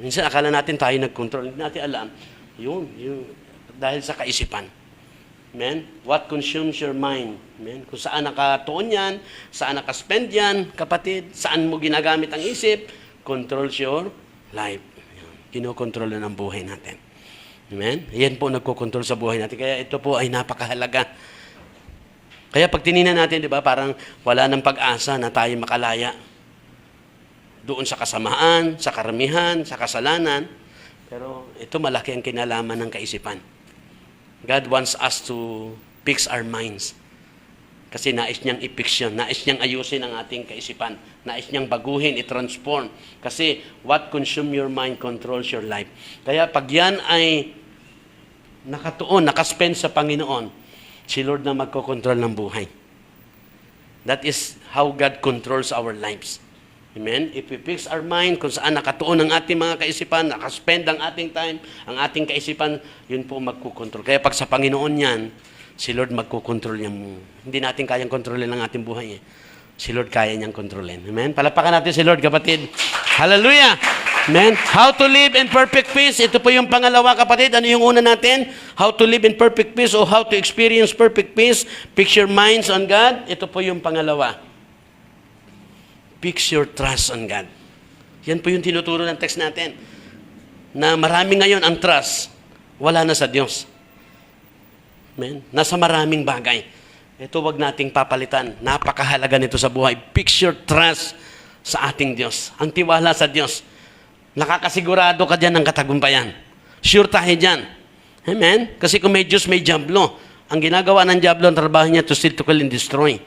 Minsan akala natin tayo nag-control. Hindi natin alam. Yun. Dahil sa kaisipan. Amen? What consumes your mind? Amen? Kung saan nakatuon yan, saan nakaspend yan, kapatid, saan mo ginagamit ang isip, controls your life. Kinokontrol na ng buhay natin. Amen? Yan po nagkokontrol sa buhay natin. Kaya ito po ay napakahalaga. Kaya pag tinignan natin, di ba, parang wala ng pag-asa na tayo makalaya doon sa kasamaan, sa karamihan, sa kasalanan. Pero ito malaki ang kinalaman ng kaisipan. God wants us to fix our minds. Kasi nais niyang i-fix yun. Nais niyang ayusin ang ating kaisipan. Nais niyang baguhin, i-transform. Kasi what consumes your mind controls your life. Kaya pag yan ay nakatuon, nakaspend sa Panginoon, si Lord na magkokontrol ng buhay. That is how God controls our lives. Amen? If we fix our mind kung saan nakatuon ang ating mga kaisipan, nakaspend ang ating time, ang ating kaisipan, yun po magkukontrol. Kaya pag sa Panginoon yan, si Lord magkukontrol niya. Hindi natin kayang kontrolin ang ating buhay. Si Lord kaya niyang kontrolin. Amen? Palapakan natin si Lord, kapatid. Hallelujah! Amen? How to live in perfect peace. Ito po yung pangalawa, kapatid. Ano yung una natin? How to live in perfect peace o how to experience perfect peace. Fix your minds on God. Ito po yung pangalawa. Fix your trust on God. Yan po yung tinuturo ng text natin. Na marami ngayon ang trust, wala na sa Diyos. Amen? Nasa maraming bagay. Ito wag nating papalitan. Napakahalaga nito sa buhay. Fix your trust sa ating Diyos. Ang tiwala sa Diyos. Nakakasigurado ka dyan ng katagumpayan. Sure tayo dyan. Amen? Kasi kung may Diyos, may Diablo. Ang ginagawa ng Diablo, ang trabaho niya to steal, to kill, and destroy.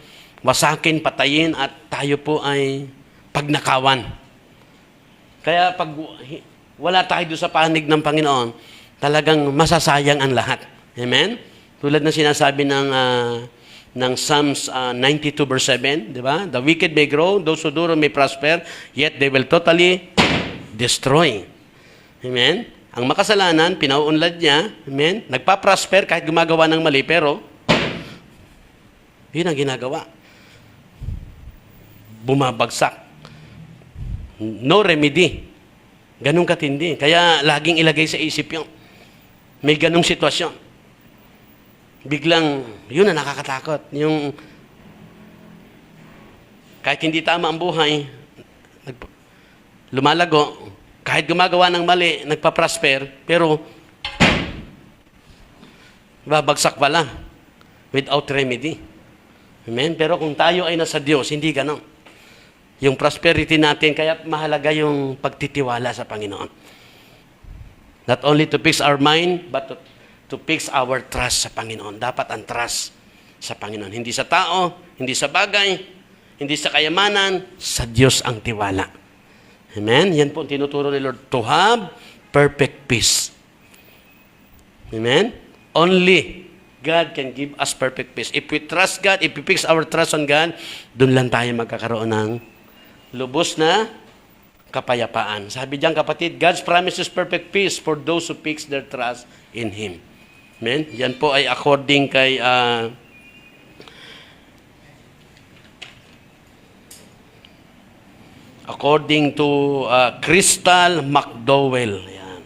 Wasakin, patayin, at tayo po ay pagnakawan. Kaya pag wala tayo doon sa panig ng Panginoon, talagang masasayang ang lahat. Amen? Tulad na sinasabi ng Psalms 92 verse 7, di ba? The wicked may grow, those who do may prosper, yet they will totally destroy. Amen? Ang makasalanan, pinauunlad niya, amen? Nagpa-prosper kahit gumagawa ng mali, pero yun ang ginagawa. Bumabagsak. No remedy. Ganun katindi. Kaya laging ilagay sa isip yun. May ganung sitwasyon. Biglang, yun na nakakatakot. Yung Kahit hindi tama ang buhay, lumalago. Kahit gumagawa ng mali, nagpa-prosper, pero babagsak pala without remedy. Amen? Pero kung tayo ay nasa Diyos, hindi ganon. Yung prosperity natin, kaya mahalaga yung pagtitiwala sa Panginoon. Not only to fix our mind, but to fix our trust sa Panginoon. Dapat ang trust sa Panginoon. Hindi sa tao, hindi sa bagay, hindi sa kayamanan, sa Diyos ang tiwala. Amen? Yan po ang tinuturo ni Lord. To have perfect peace. Amen? Only God can give us perfect peace. If we trust God, if we fix our trust on God, doon lang tayo magkakaroon ng lubos na kapayapaan. Sabi diyan, kapatid, God's promises perfect peace for those who fix their trust in Him. Amen? Yan po ay according kay according to Crystal McDowell. Yan.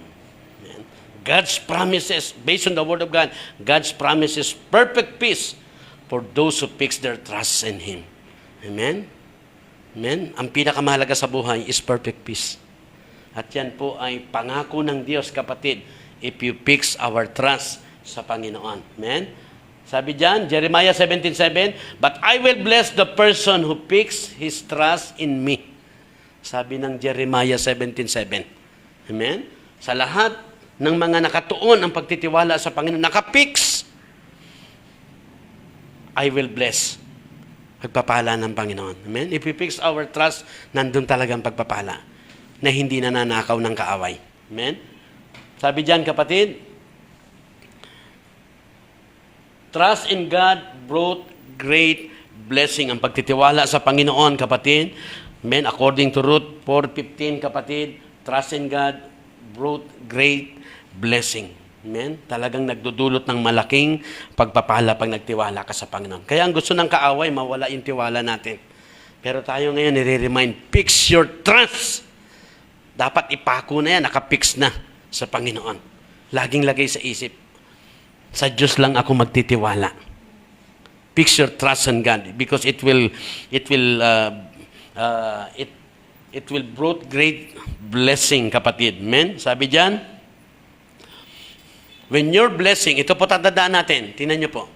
Amen. God's promises, based on the Word of God, God's promises perfect peace for those who fix their trust in Him. Amen? Amen? Ang pinakamahalaga sa buhay is perfect peace. At yan po ay pangako ng Diyos, kapatid, if you fix our trust sa Panginoon. Amen? Sabi diyan, Jeremiah 17:7, but I will bless the person who fix his trust in me. Sabi ng Jeremiah 17:7. Amen? Sa lahat ng mga nakatuon ang pagtitiwala sa Panginoon, nakapix, I will bless. Pagpapala ng Panginoon. Amen? If we fix our trust, nandun talagang pagpapala na hindi nananakaw ng kaaway. Amen? Sabi diyan, kapatid, trust in God brought great blessing. Ang pagtitiwala sa Panginoon, kapatid, amen, according to Ruth 4:15, kapatid, trust in God brought great blessing. Amen? Talagang nagdudulot ng malaking pagpapala pag nagtiwala ka sa Panginoon. Kaya ang gusto ng kaaway, mawala yung tiwala natin. Pero tayo ngayon, nire-remind, fix your trust. Dapat ipako na yan, nakapix na sa Panginoon. Laging lagay sa isip, sa Diyos lang ako magtitiwala. Fix your trust in God because it will brought great blessing, kapatid. Amen? Sabi diyan, when your blessing, ito po tatandaan natin, tingnan niyo po,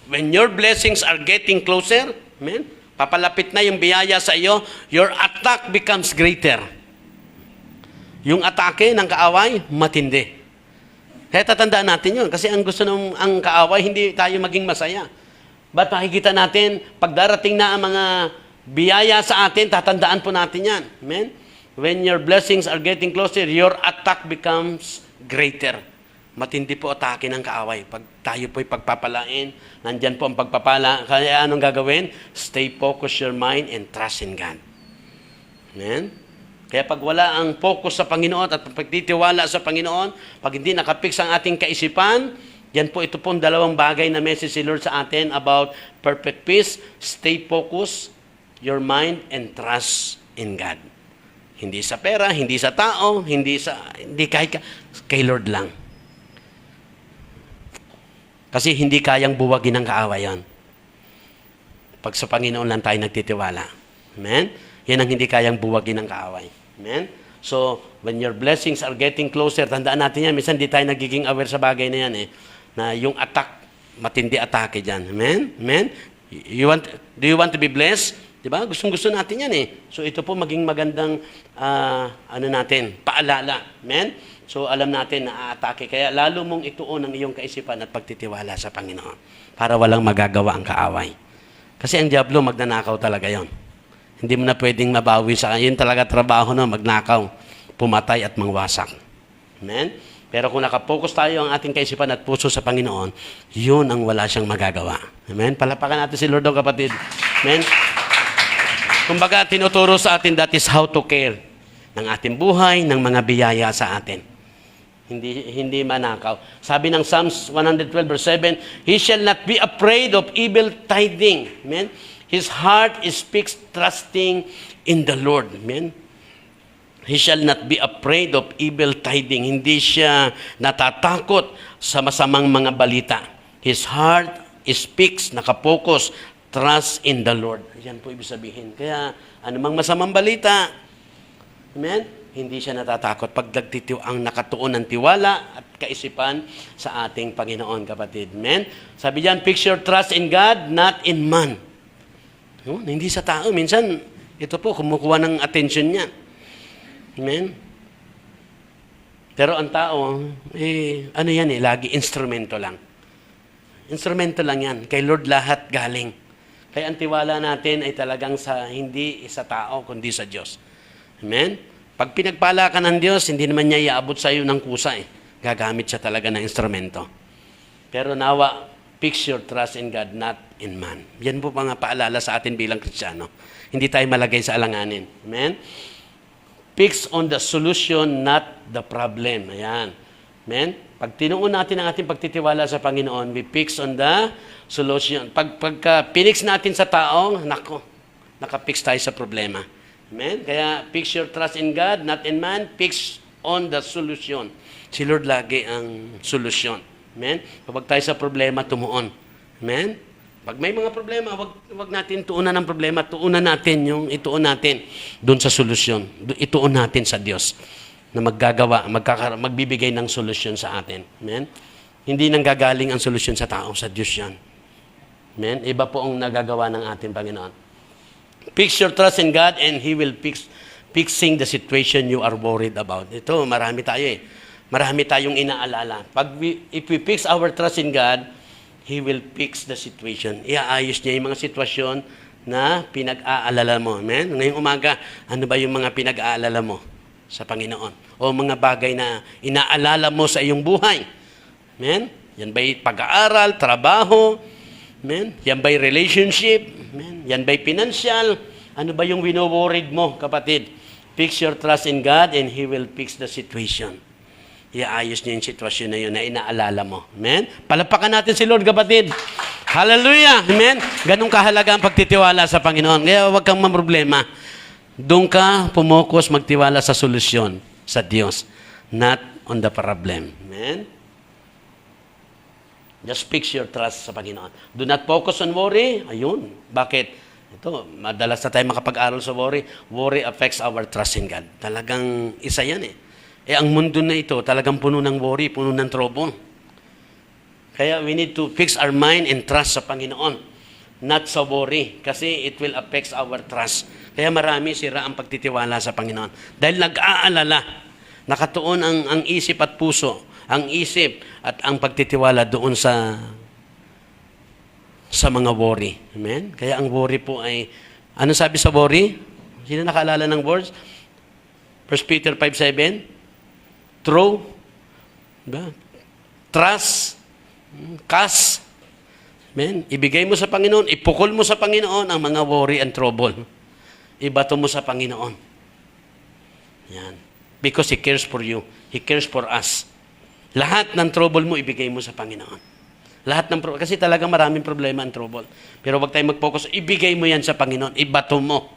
when your blessings are getting closer, amen, papalapit na yung biyaya sa iyo, your attack becomes greater. Yung atake ng kaaway, matindi. Kaya tatandaan natin yun, kasi ang gusto ng ang kaaway, hindi tayo maging masaya. Ba't makikita natin, pag darating na ang mga biyaya sa atin, tatandaan po natin yan. Amen? When your blessings are getting closer, your attack becomes greater. Matindi po atake ng kaaway. Pag tayo po'y pagpapalain, nandyan po ang pagpapala. Kaya anong gagawin? Stay focused your mind and trust in God. Amen? Kaya pag wala ang focus sa Panginoon at pagtitiwala sa Panginoon, pag hindi nakapix ang ating kaisipan, yan po, ito pong dalawang bagay na message si Lord sa atin about perfect peace. Stay focused your mind and trust in God. Hindi sa pera, hindi sa tao, hindi kahit kay Lord lang. Kasi hindi kayang buwagin ng kaaway yan. Pag sa Panginoon lang tayo nagtitiwala. Amen? Yan ang hindi kayang buwagin ng kaaway. Amen? So, when your blessings are getting closer, tandaan natin yan, minsan hindi tayo nagiging aware sa bagay na yan na yung attack, matindi atake dyan. Amen? Amen? Do you want to be blessed? Diba? Gustong-gusto natin yan So, ito po maging magandang, paalala. Amen? So, alam natin na aatake. Kaya lalo mong ituon ang iyong kaisipan at pagtitiwala sa Panginoon para walang magagawa ang kaaway. Kasi ang diablo, magnanakaw talaga yon. Hindi mo na pwedeng mabawi sa kanya. Yun talaga trabaho na magnakaw, pumatay at mangwasak. Amen? Pero kung nakapokus tayo ang ating kaisipan at puso sa Panginoon, yun ang wala siyang magagawa. Amen? Palapakan natin si Lord, kapatid. Amen? Kumbaga, tinuturo sa atin that is how to care ng ating buhay, ng mga biyaya sa atin. Hindi manakaw. Sabi ng Psalms 112 verse 7, he shall not be afraid of evil tidings. Amen? His heart is fixed, trusting in the Lord. Amen? He shall not be afraid of evil tidings. Hindi siya natatakot sa masamang mga balita. His heart is fixed, nakapokus, trust in the Lord. Yan po ibig sabihin. Kaya, anumang masamang balita, amen? Hindi siya natatakot pag ang nakatuon ng tiwala at kaisipan sa ating Panginoon, kapatid. Amen? Sabi diyan, fix your trust in God, not in man. Hindi sa tao. Minsan, ito po, kumukuha ng attention niya. Amen? Pero ang tao, ano yan lagi instrumento lang. Instrumento lang yan. Kay Lord lahat galing. Kaya ang tiwala natin ay talagang hindi sa tao, kundi sa Diyos. Amen? Pag pinagpala ka ng Diyos, hindi naman niya iaabot sa iyo ng kusa Gagamit siya talaga ng instrumento. Pero nawa, fix your trust in God, not in man. Yan po mga paalala sa atin bilang Kristiyano. Hindi tayo malagay sa alanganin. Amen? Fix on the solution, not the problem. Ayan. Amen? Pag tinuon natin ang ating pagtitiwala sa Panginoon, we fix on the solution. Pagka pinix natin sa tao, nakapix tayo sa problema. Amen? Kaya, fix your trust in God, not in man. Fix on the solution. Si Lord lagi ang solusyon. Amen? Kapag tayo sa problema, tumuon. Amen? Pag may mga problema, wag natin tuunan ng problema. Ituon natin doon sa solusyon. Ituon natin sa Diyos na magbibigay ng solusyon sa atin. Amen? Hindi nanggagaling ang solusyon sa tao, sa Diyos yan. Amen? Iba po ang nagagawa ng ating Panginoon. Fix your trust in God and He will fixing the situation you are worried about. Ito, marami tayo Marami tayong inaalala. If we fix our trust in God, He will fix the situation. Iaayos niya yung mga sitwasyon na pinag-aalala mo. Amen? Ngayong umaga, ano ba yung mga pinag-aalala mo sa Panginoon? O mga bagay na inaalala mo sa iyong buhay? Amen? Yan ba'y pag-aaral, trabaho? Amen? Yan ba'y relationship? Amen? Yan ba'y financial? Ano ba yung wino-worried mo, kapatid? Fix your trust in God and He will fix the situation. Iaayos niya yung sitwasyon na yun na inaalala mo. Amen? Palapakan natin si Lord, kapatid. Hallelujah! Amen? Ganun kahalaga ang pagtitiwala sa Panginoon. Kaya huwag kang mamroblema. Doon ka pumokos magtiwala sa solusyon sa Diyos, not on the problem. Amen? Just fix your trust sa Panginoon. Do not focus on worry. Ayun. Bakit? Ito, madalas na tayo makapag-aral sa worry. Worry affects our trust in God. Talagang isa yan ang mundo na ito, talagang puno ng worry, puno ng trouble. Kaya we need to fix our mind and trust sa Panginoon. Not sa worry. Kasi it will affect our trust. Kaya marami sira ang pagtitiwala sa Panginoon. Dahil nag-aalala, nakatuon ang isip at puso, ang isip at ang pagtitiwala doon sa mga worry. Amen? Kaya ang worry po ay, ano sabi sa worry? Sino nakaalala ng words? 1 Peter 5:7, true, trust, cast. Amen? Ibigay mo sa Panginoon, ipukol mo sa Panginoon ang mga worry and trouble. Ibato mo sa Panginoon. Yan. Because He cares for you. He cares for us. Lahat ng trouble mo, ibigay mo sa Panginoon. Lahat ng problem. Kasi talaga maraming problema ang trouble. Pero wag tayong mag-focus. Ibigay mo yan sa Panginoon. Ibato mo.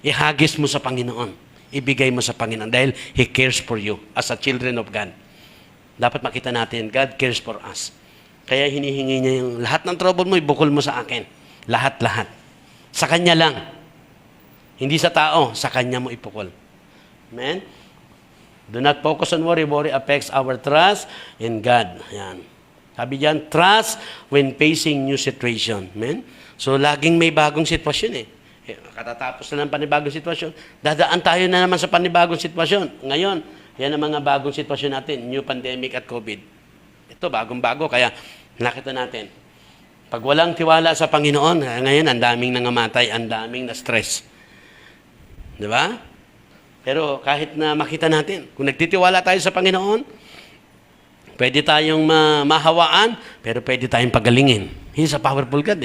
Ihagis mo sa Panginoon. Ibigay mo sa Panginoon. Dahil He cares for you as a children of God. Dapat makita natin, God cares for us. Kaya hinihingi niya yung lahat ng trouble mo, ibukol mo sa akin. Lahat-lahat. Sa Kanya lang. Hindi sa tao, sa Kanya mo ipukol. Amen? Do not focus on worry. Worry affects our trust in God. Yan. Sabi diyan, trust when facing new situation. Amen? So, laging may bagong sitwasyon katatapos na ng panibagong sitwasyon. Dadaan tayo na naman sa panibagong sitwasyon. Ngayon, yan ang mga bagong sitwasyon natin. New pandemic at COVID. Ito, bagong-bago. Kaya, nakita natin. Pag walang tiwala sa Panginoon, ngayon, ang daming nangamatay, ang daming na-stress. Di ba? Pero kahit na makita natin, kung nagtitiwala tayo sa Panginoon, pwede tayong mahawaan, pero pwede tayong pagalingin. He's a powerful God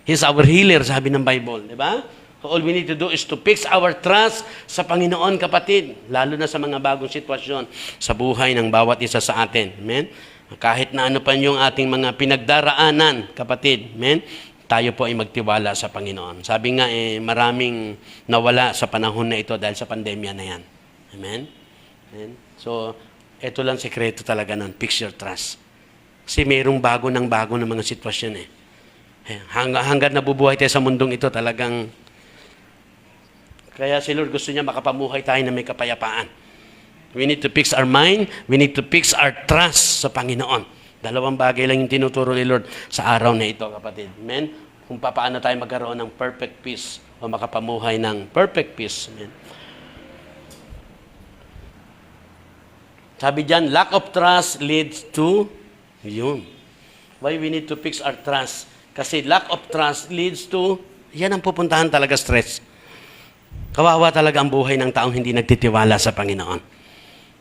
He's our healer, sabi ng Bible. Di ba? All we need to do is to fix our trust sa Panginoon, kapatid. Lalo na sa mga bagong sitwasyon sa buhay ng bawat isa sa atin. Amen? Kahit na ano pa yung ating mga pinagdaraanan, kapatid. Amen? Tayo po ay magtiwala sa Panginoon. Sabi nga, maraming nawala sa panahon na ito dahil sa pandemya na yan. Amen? Amen? So, ito lang sekreto talaga nun. Fix your trust. Kasi mayroong bago ng mga sitwasyon Hanggang nabubuhay tayo sa mundong ito, talagang kaya si Lord gusto niya makapamuhay tayo na may kapayapaan. We need to fix our mind. We need to fix our trust sa Panginoon. Dalawang bagay lang yung tinuturo ni Lord sa araw na ito, kapatid. Amen? Kung paano tayo magkaroon ng perfect peace o makapamuhay ng perfect peace. Amen? Sabi dyan, lack of trust leads to yun. Why we need to fix our trust? Kasi lack of trust leads to, yan ang pupuntahan talaga, stress. Kawawa talaga ang buhay ng taong hindi nagtitiwala sa Panginoon.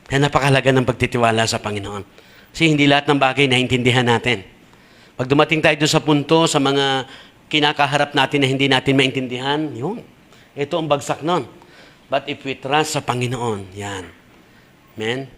Kaya napakahalaga ng pagtitiwala sa Panginoon. Kasi hindi lahat ng bagay naintindihan natin. Pag dumating tayo doon sa punto, sa mga kinakaharap natin na hindi natin maintindihan, yun. Ito ang bagsak nun. But if we trust sa Panginoon, yan. Amen?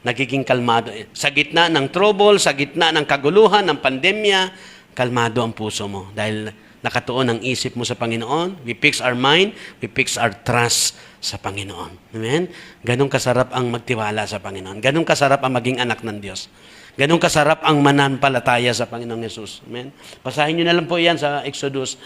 Nagiging kalmado. Sa gitna ng trouble, sa gitna ng kaguluhan, ng pandemya, kalmado ang puso mo. Dahil nakatuon ang isip mo sa Panginoon. We fix our mind, we fix our trust sa Panginoon. Amen? Ganong kasarap ang magtiwala sa Panginoon. Ganong kasarap ang maging anak ng Diyos. Ganong kasarap ang mananampalataya sa Panginoong Yesus. Amen? Basahin nyo na lang po yan sa Exodus.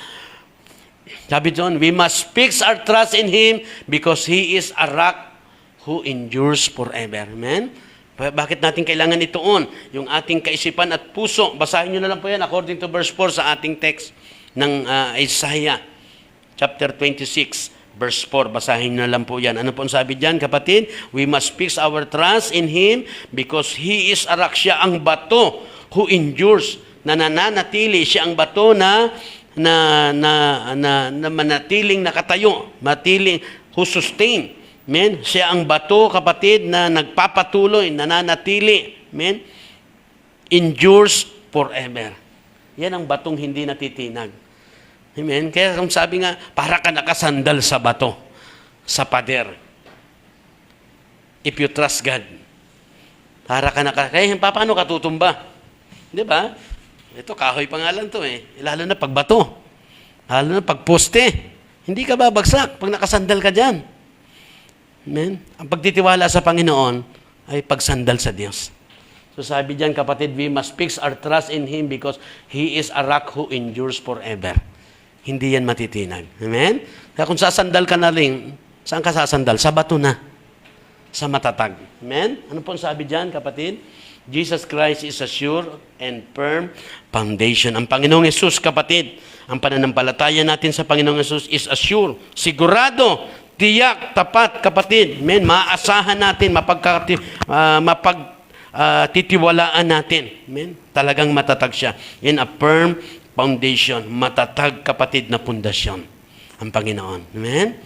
Sabi doon, we must fix our trust in Him because He is a rock who endures forever. Amen? Bakit natin kailangan ituon? Yung ating kaisipan at puso. Basahin nyo na lang po yan according to verse 4 sa ating text ng Isaiah chapter 26 verse 4. Basahin nyo na lang po yan. Ano po ang sabi dyan, kapatid? We must fix our trust in Him because He is a rock. Siya ang bato who endures, na nananatili. Siya ang bato na manatiling nakatayo, matiling who sustain. Amen? Siya ang bato, kapatid, na nagpapatuloy, nananatili. Amen? Endures forever. Yan ang batong hindi natitinag. Amen? Kaya kung sabi nga, para ka nakasandal sa bato, sa pader. If you trust God. Para ka kaya paano ka tutumba? Di ba? Ito, kahoy pangalan to eh. Lalo na pag bato. Lalo na pag poste. Hindi ka babagsak pag nakasandal ka dyan. Amen? Ang pagtitiwala sa Panginoon ay pagsandal sa Diyos. So sabi diyan, kapatid, we must fix our trust in Him because He is a rock who endures forever. Hindi yan matitinag. Amen? Kaya kung sasandal ka na rin, saan ka sasandal? Sa bato na. Sa matatag. Amen? Ano po sabi diyan, kapatid? Jesus Christ is a sure and firm foundation. Ang Panginoong Yesus, kapatid, ang pananampalataya natin sa Panginoong Yesus is assured, sigurado, tiyak, tapat, kapatid. Amen? Maasahan natin, mapagtitiwalaan natin. Amen? Talagang matatag siya. In a firm foundation. Matatag, kapatid, na pundasyon. Ang Panginoon. Amen?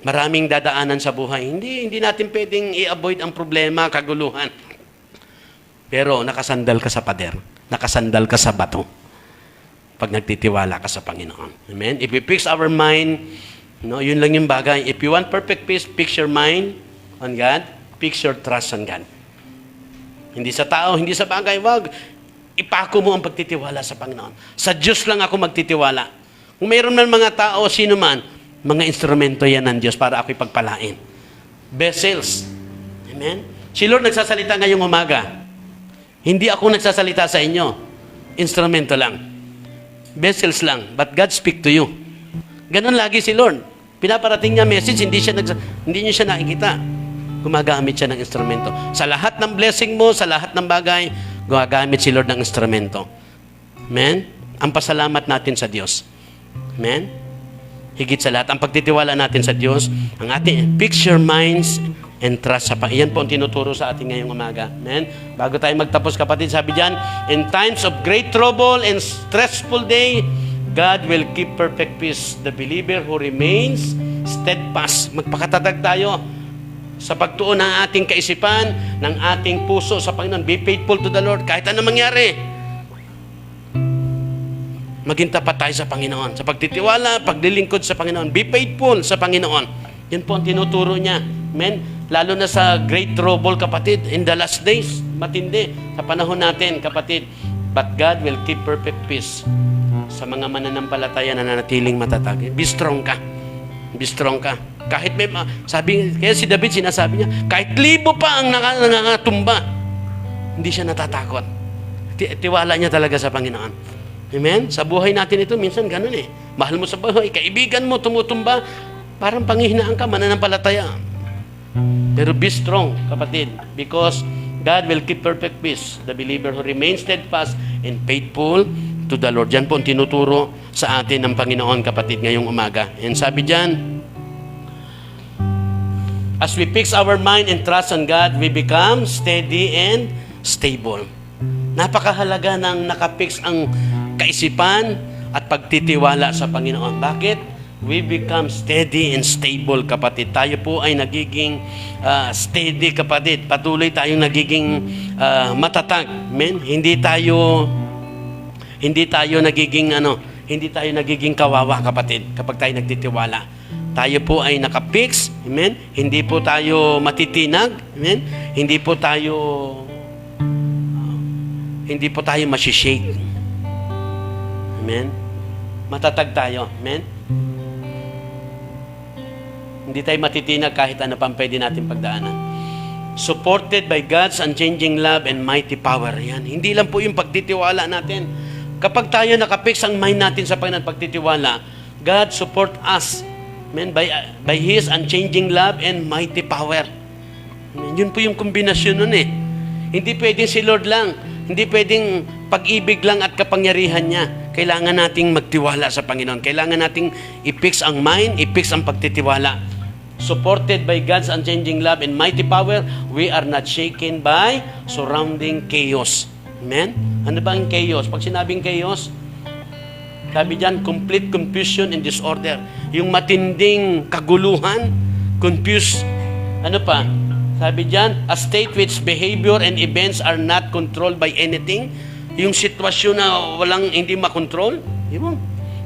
Maraming dadaanan sa buhay. Hindi natin pwedeng i-avoid ang problema, kaguluhan. Pero nakasandal ka sa pader. Nakasandal ka sa bato. Pag nagtitiwala ka sa Panginoon. Amen? If we fix our mind, no, yun lang yung bagay. If you want perfect peace, fix your mind on God, fix your trust on God. Hindi sa tao, hindi sa bagay, wag. Ipako mo ang pagtitiwala sa Panginoon. Sa Diyos lang ako magtitiwala. Kung mayroon man mga tao, sino man, mga instrumento yan ng Diyos para ako'y pagpalain. Vessels. Amen? Si Lord nagsasalita ngayong umaga. Hindi ako nagsasalita sa inyo. Instrumento lang. Vessels lang. But God speak to you. Ganon lagi si Lord. Pinaparating niya message, hindi niya siya nakikita. Gumagamit siya ng instrumento. Sa lahat ng blessing mo, sa lahat ng bagay, gumagamit si Lord ng instrumento. Amen? Ang pasalamat natin sa Diyos. Amen? Higit sa lahat, ang pagtitiwala natin sa Diyos, ang ating fix your minds and trust sa Panginoon. Iyan po ang tinuturo sa atin ngayong umaga. Amen? Bago tayo magtapos, kapatid, sabi diyan, in times of great trouble and stressful day, God will keep perfect peace. The believer who remains steadfast. Magpakatatag tayo sa pagtuon ng ating kaisipan, ng ating puso sa Panginoon. Be faithful to the Lord. Kahit ano mangyari, maging tapat tayo sa Panginoon. Sa pagtitiwala, paglilingkod sa Panginoon. Be faithful sa Panginoon. Yan po ang tinuturo niya. Amen? Lalo na sa great trouble, kapatid, in the last days. Matindi. Sa panahon natin, kapatid. But God will keep perfect peace sa mga mananampalataya na nanatiling matatag. Be strong ka. Be strong ka. Kahit may, kaya si David sinasabi niya, kahit libo pa ang nangangatumba, hindi siya natatakot. Tiwala niya talaga sa Panginoon. Amen? Sa buhay natin ito, minsan ganun eh. Mahal mo sa buhay, kaibigan mo, tumutumba, parang panghihinaan ka, mananampalataya. Pero be strong, kapatid, because God will keep perfect peace. The believer who remains steadfast and faithful to the Lord. Yan po ang tinuturo sa atin ng Panginoon, kapatid, ngayong umaga. And sabi dyan, as we fix our mind and trust on God, we become steady and stable. Napakahalaga ng nakapix ang kaisipan at pagtitiwala sa Panginoon. Bakit? We become steady and stable, kapatid. Tayo po ay nagiging steady, kapatid. Patuloy tayong nagiging matatag. Amen? Hindi tayo nagiging kawawa, kapatid, kapag tayo nagtitiwala. Tayo po ay nakapix. Amen? Hindi po tayo matitinag. Amen? Hindi po tayo masishake. Amen? Matatag tayo. Amen? Hindi tayo matitinag kahit ano pang pwede natin pagdaanan. Supported by God's unchanging love and mighty power. Yan. Hindi lang po yung pagtitiwala natin. Kapag tayo nakapix ang mind natin sa Panginoon pagtitiwala, God support us. Amen? By His unchanging love and mighty power. Amen? Yun po yung kombinasyon nun eh. Hindi pwedeng si Lord lang. Hindi pwedeng pag-ibig lang at kapangyarihan niya. Kailangan nating magtiwala sa Panginoon. Kailangan nating i-fix ang mind, i-fix ang pagtitiwala. Supported by God's unchanging love and mighty power, we are not shaken by surrounding chaos. Amen? Ano ba ang chaos? Pag sinabing chaos, sabi dyan, complete confusion and disorder. Yung matinding kaguluhan, confused. Ano pa? Sabi dyan, a state which behavior and events are not controlled by anything. Yung sitwasyon na hindi makontrol.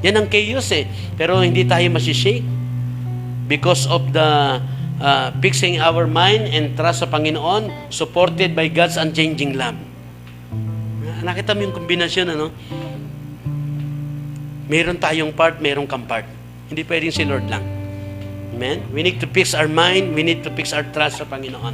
Yan ang chaos eh. Pero hindi tayo masishake. Because of the fixing our mind and trust sa Panginoon, supported by God's unchanging love. Nakita mo yung kombinasyon, ano? Meron tayong part, meron kang part. Hindi pwedeng si Lord lang. Amen? We need to fix our mind. We need to fix our trust sa Panginoon.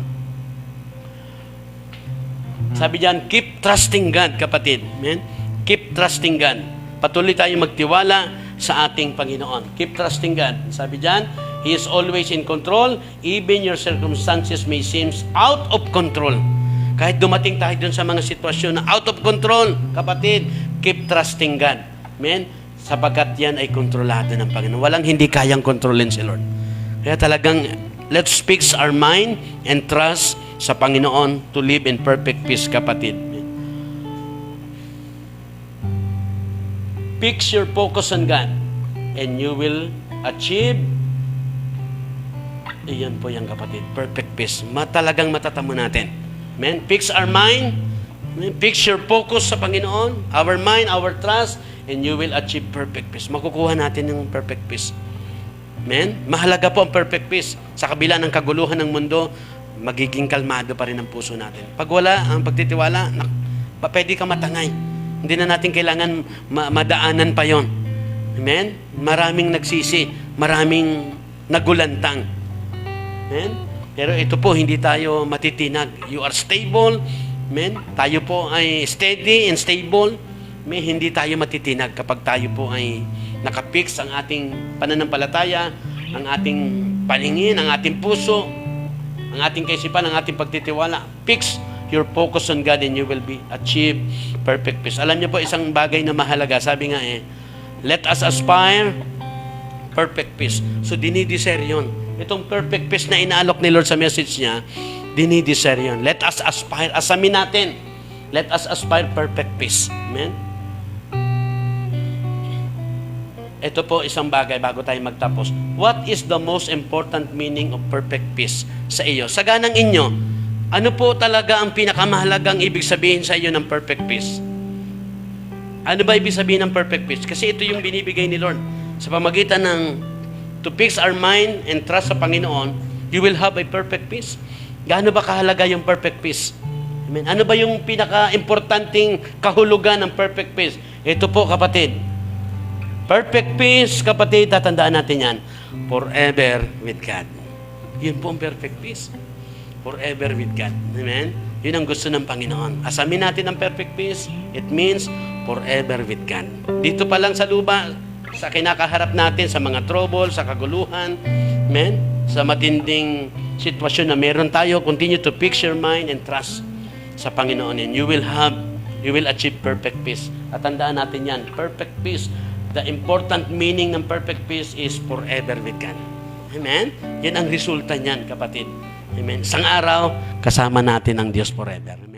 Sabi diyan, keep trusting God, kapatid. Amen? Keep trusting God. Patuloy tayong magtiwala sa ating Panginoon. Keep trusting God. Sabi diyan, He is always in control. Even your circumstances may seem out of control. Kahit dumating tayo dun sa mga sitwasyon na out of control, kapatid, keep trusting God. Amen? Sapagkat yan ay kontrolado ng Panginoon. Walang hindi kayang kontrolin si Lord. Kaya talagang, let's fix our mind and trust sa Panginoon to live in perfect peace, kapatid. Fix your focus on God and you will achieve, iyan po yan, kapatid, perfect peace. Talagang matatamo natin. Amen? Fix our mind, fix your focus sa Panginoon, our mind, our trust, and you will achieve perfect peace. Makukuha natin yung perfect peace. Amen? Mahalaga po ang perfect peace. Sa kabila ng kaguluhan ng mundo, magiging kalmado pa rin ang puso natin. Pag wala ang pagtitiwala, pwede ka matangay. Hindi na natin kailangan madaanan pa yon. Amen? Maraming nagsisi, maraming nagulantang. Amen? Pero ito po, hindi tayo matitinag. You are stable. Amen? Tayo po ay steady and stable. May hindi tayo matitinag kapag tayo po ay nakapix ang ating pananampalataya, ang ating paningin, ang ating puso, ang ating kaisipan, ang ating pagtitiwala. Fix your focus on God and you will achieve perfect peace. Alam niyo po, isang bagay na mahalaga, sabi nga let us aspire perfect peace. So, dinideser yun. Itong perfect peace na inaalok ni Lord sa message niya, dinideser yun. Let us aspire. Asamin natin. Let us aspire perfect peace. Amen? Ito po isang bagay bago tayo magtapos. What is the most important meaning of perfect peace sa iyo? Sa ganang inyo, ano po talaga ang pinakamahalagang ibig sabihin sa iyo ng perfect peace? Ano ba ibig sabihin ng perfect peace? Kasi ito yung binibigay ni Lord. Sa pamagitan ng to fix our mind and trust sa Panginoon, you will have a perfect peace. Gaano ba kahalaga yung perfect peace? Amen. Ano ba yung pinaka-importanting kahulugan ng perfect peace? Ito po, kapatid. Perfect peace, kapatid, tatandaan natin yan. Forever with God. Yun po ang perfect peace. Forever with God. Amen? Yun ang gusto ng Panginoon. Asamin natin ang perfect peace. It means forever with God. Dito pa lang sa lupa, sa kinakaharap natin, sa mga trouble, sa kaguluhan, amen, sa matinding sitwasyon na meron tayo, continue to fix your mind and trust sa Panginoon, and you will achieve perfect peace. At tandaan natin yan, perfect peace. The important meaning ng perfect peace is forever with God. Amen? Yan ang resulta niyan, kapatid. Amen. Isang araw, kasama natin ang Diyos forever.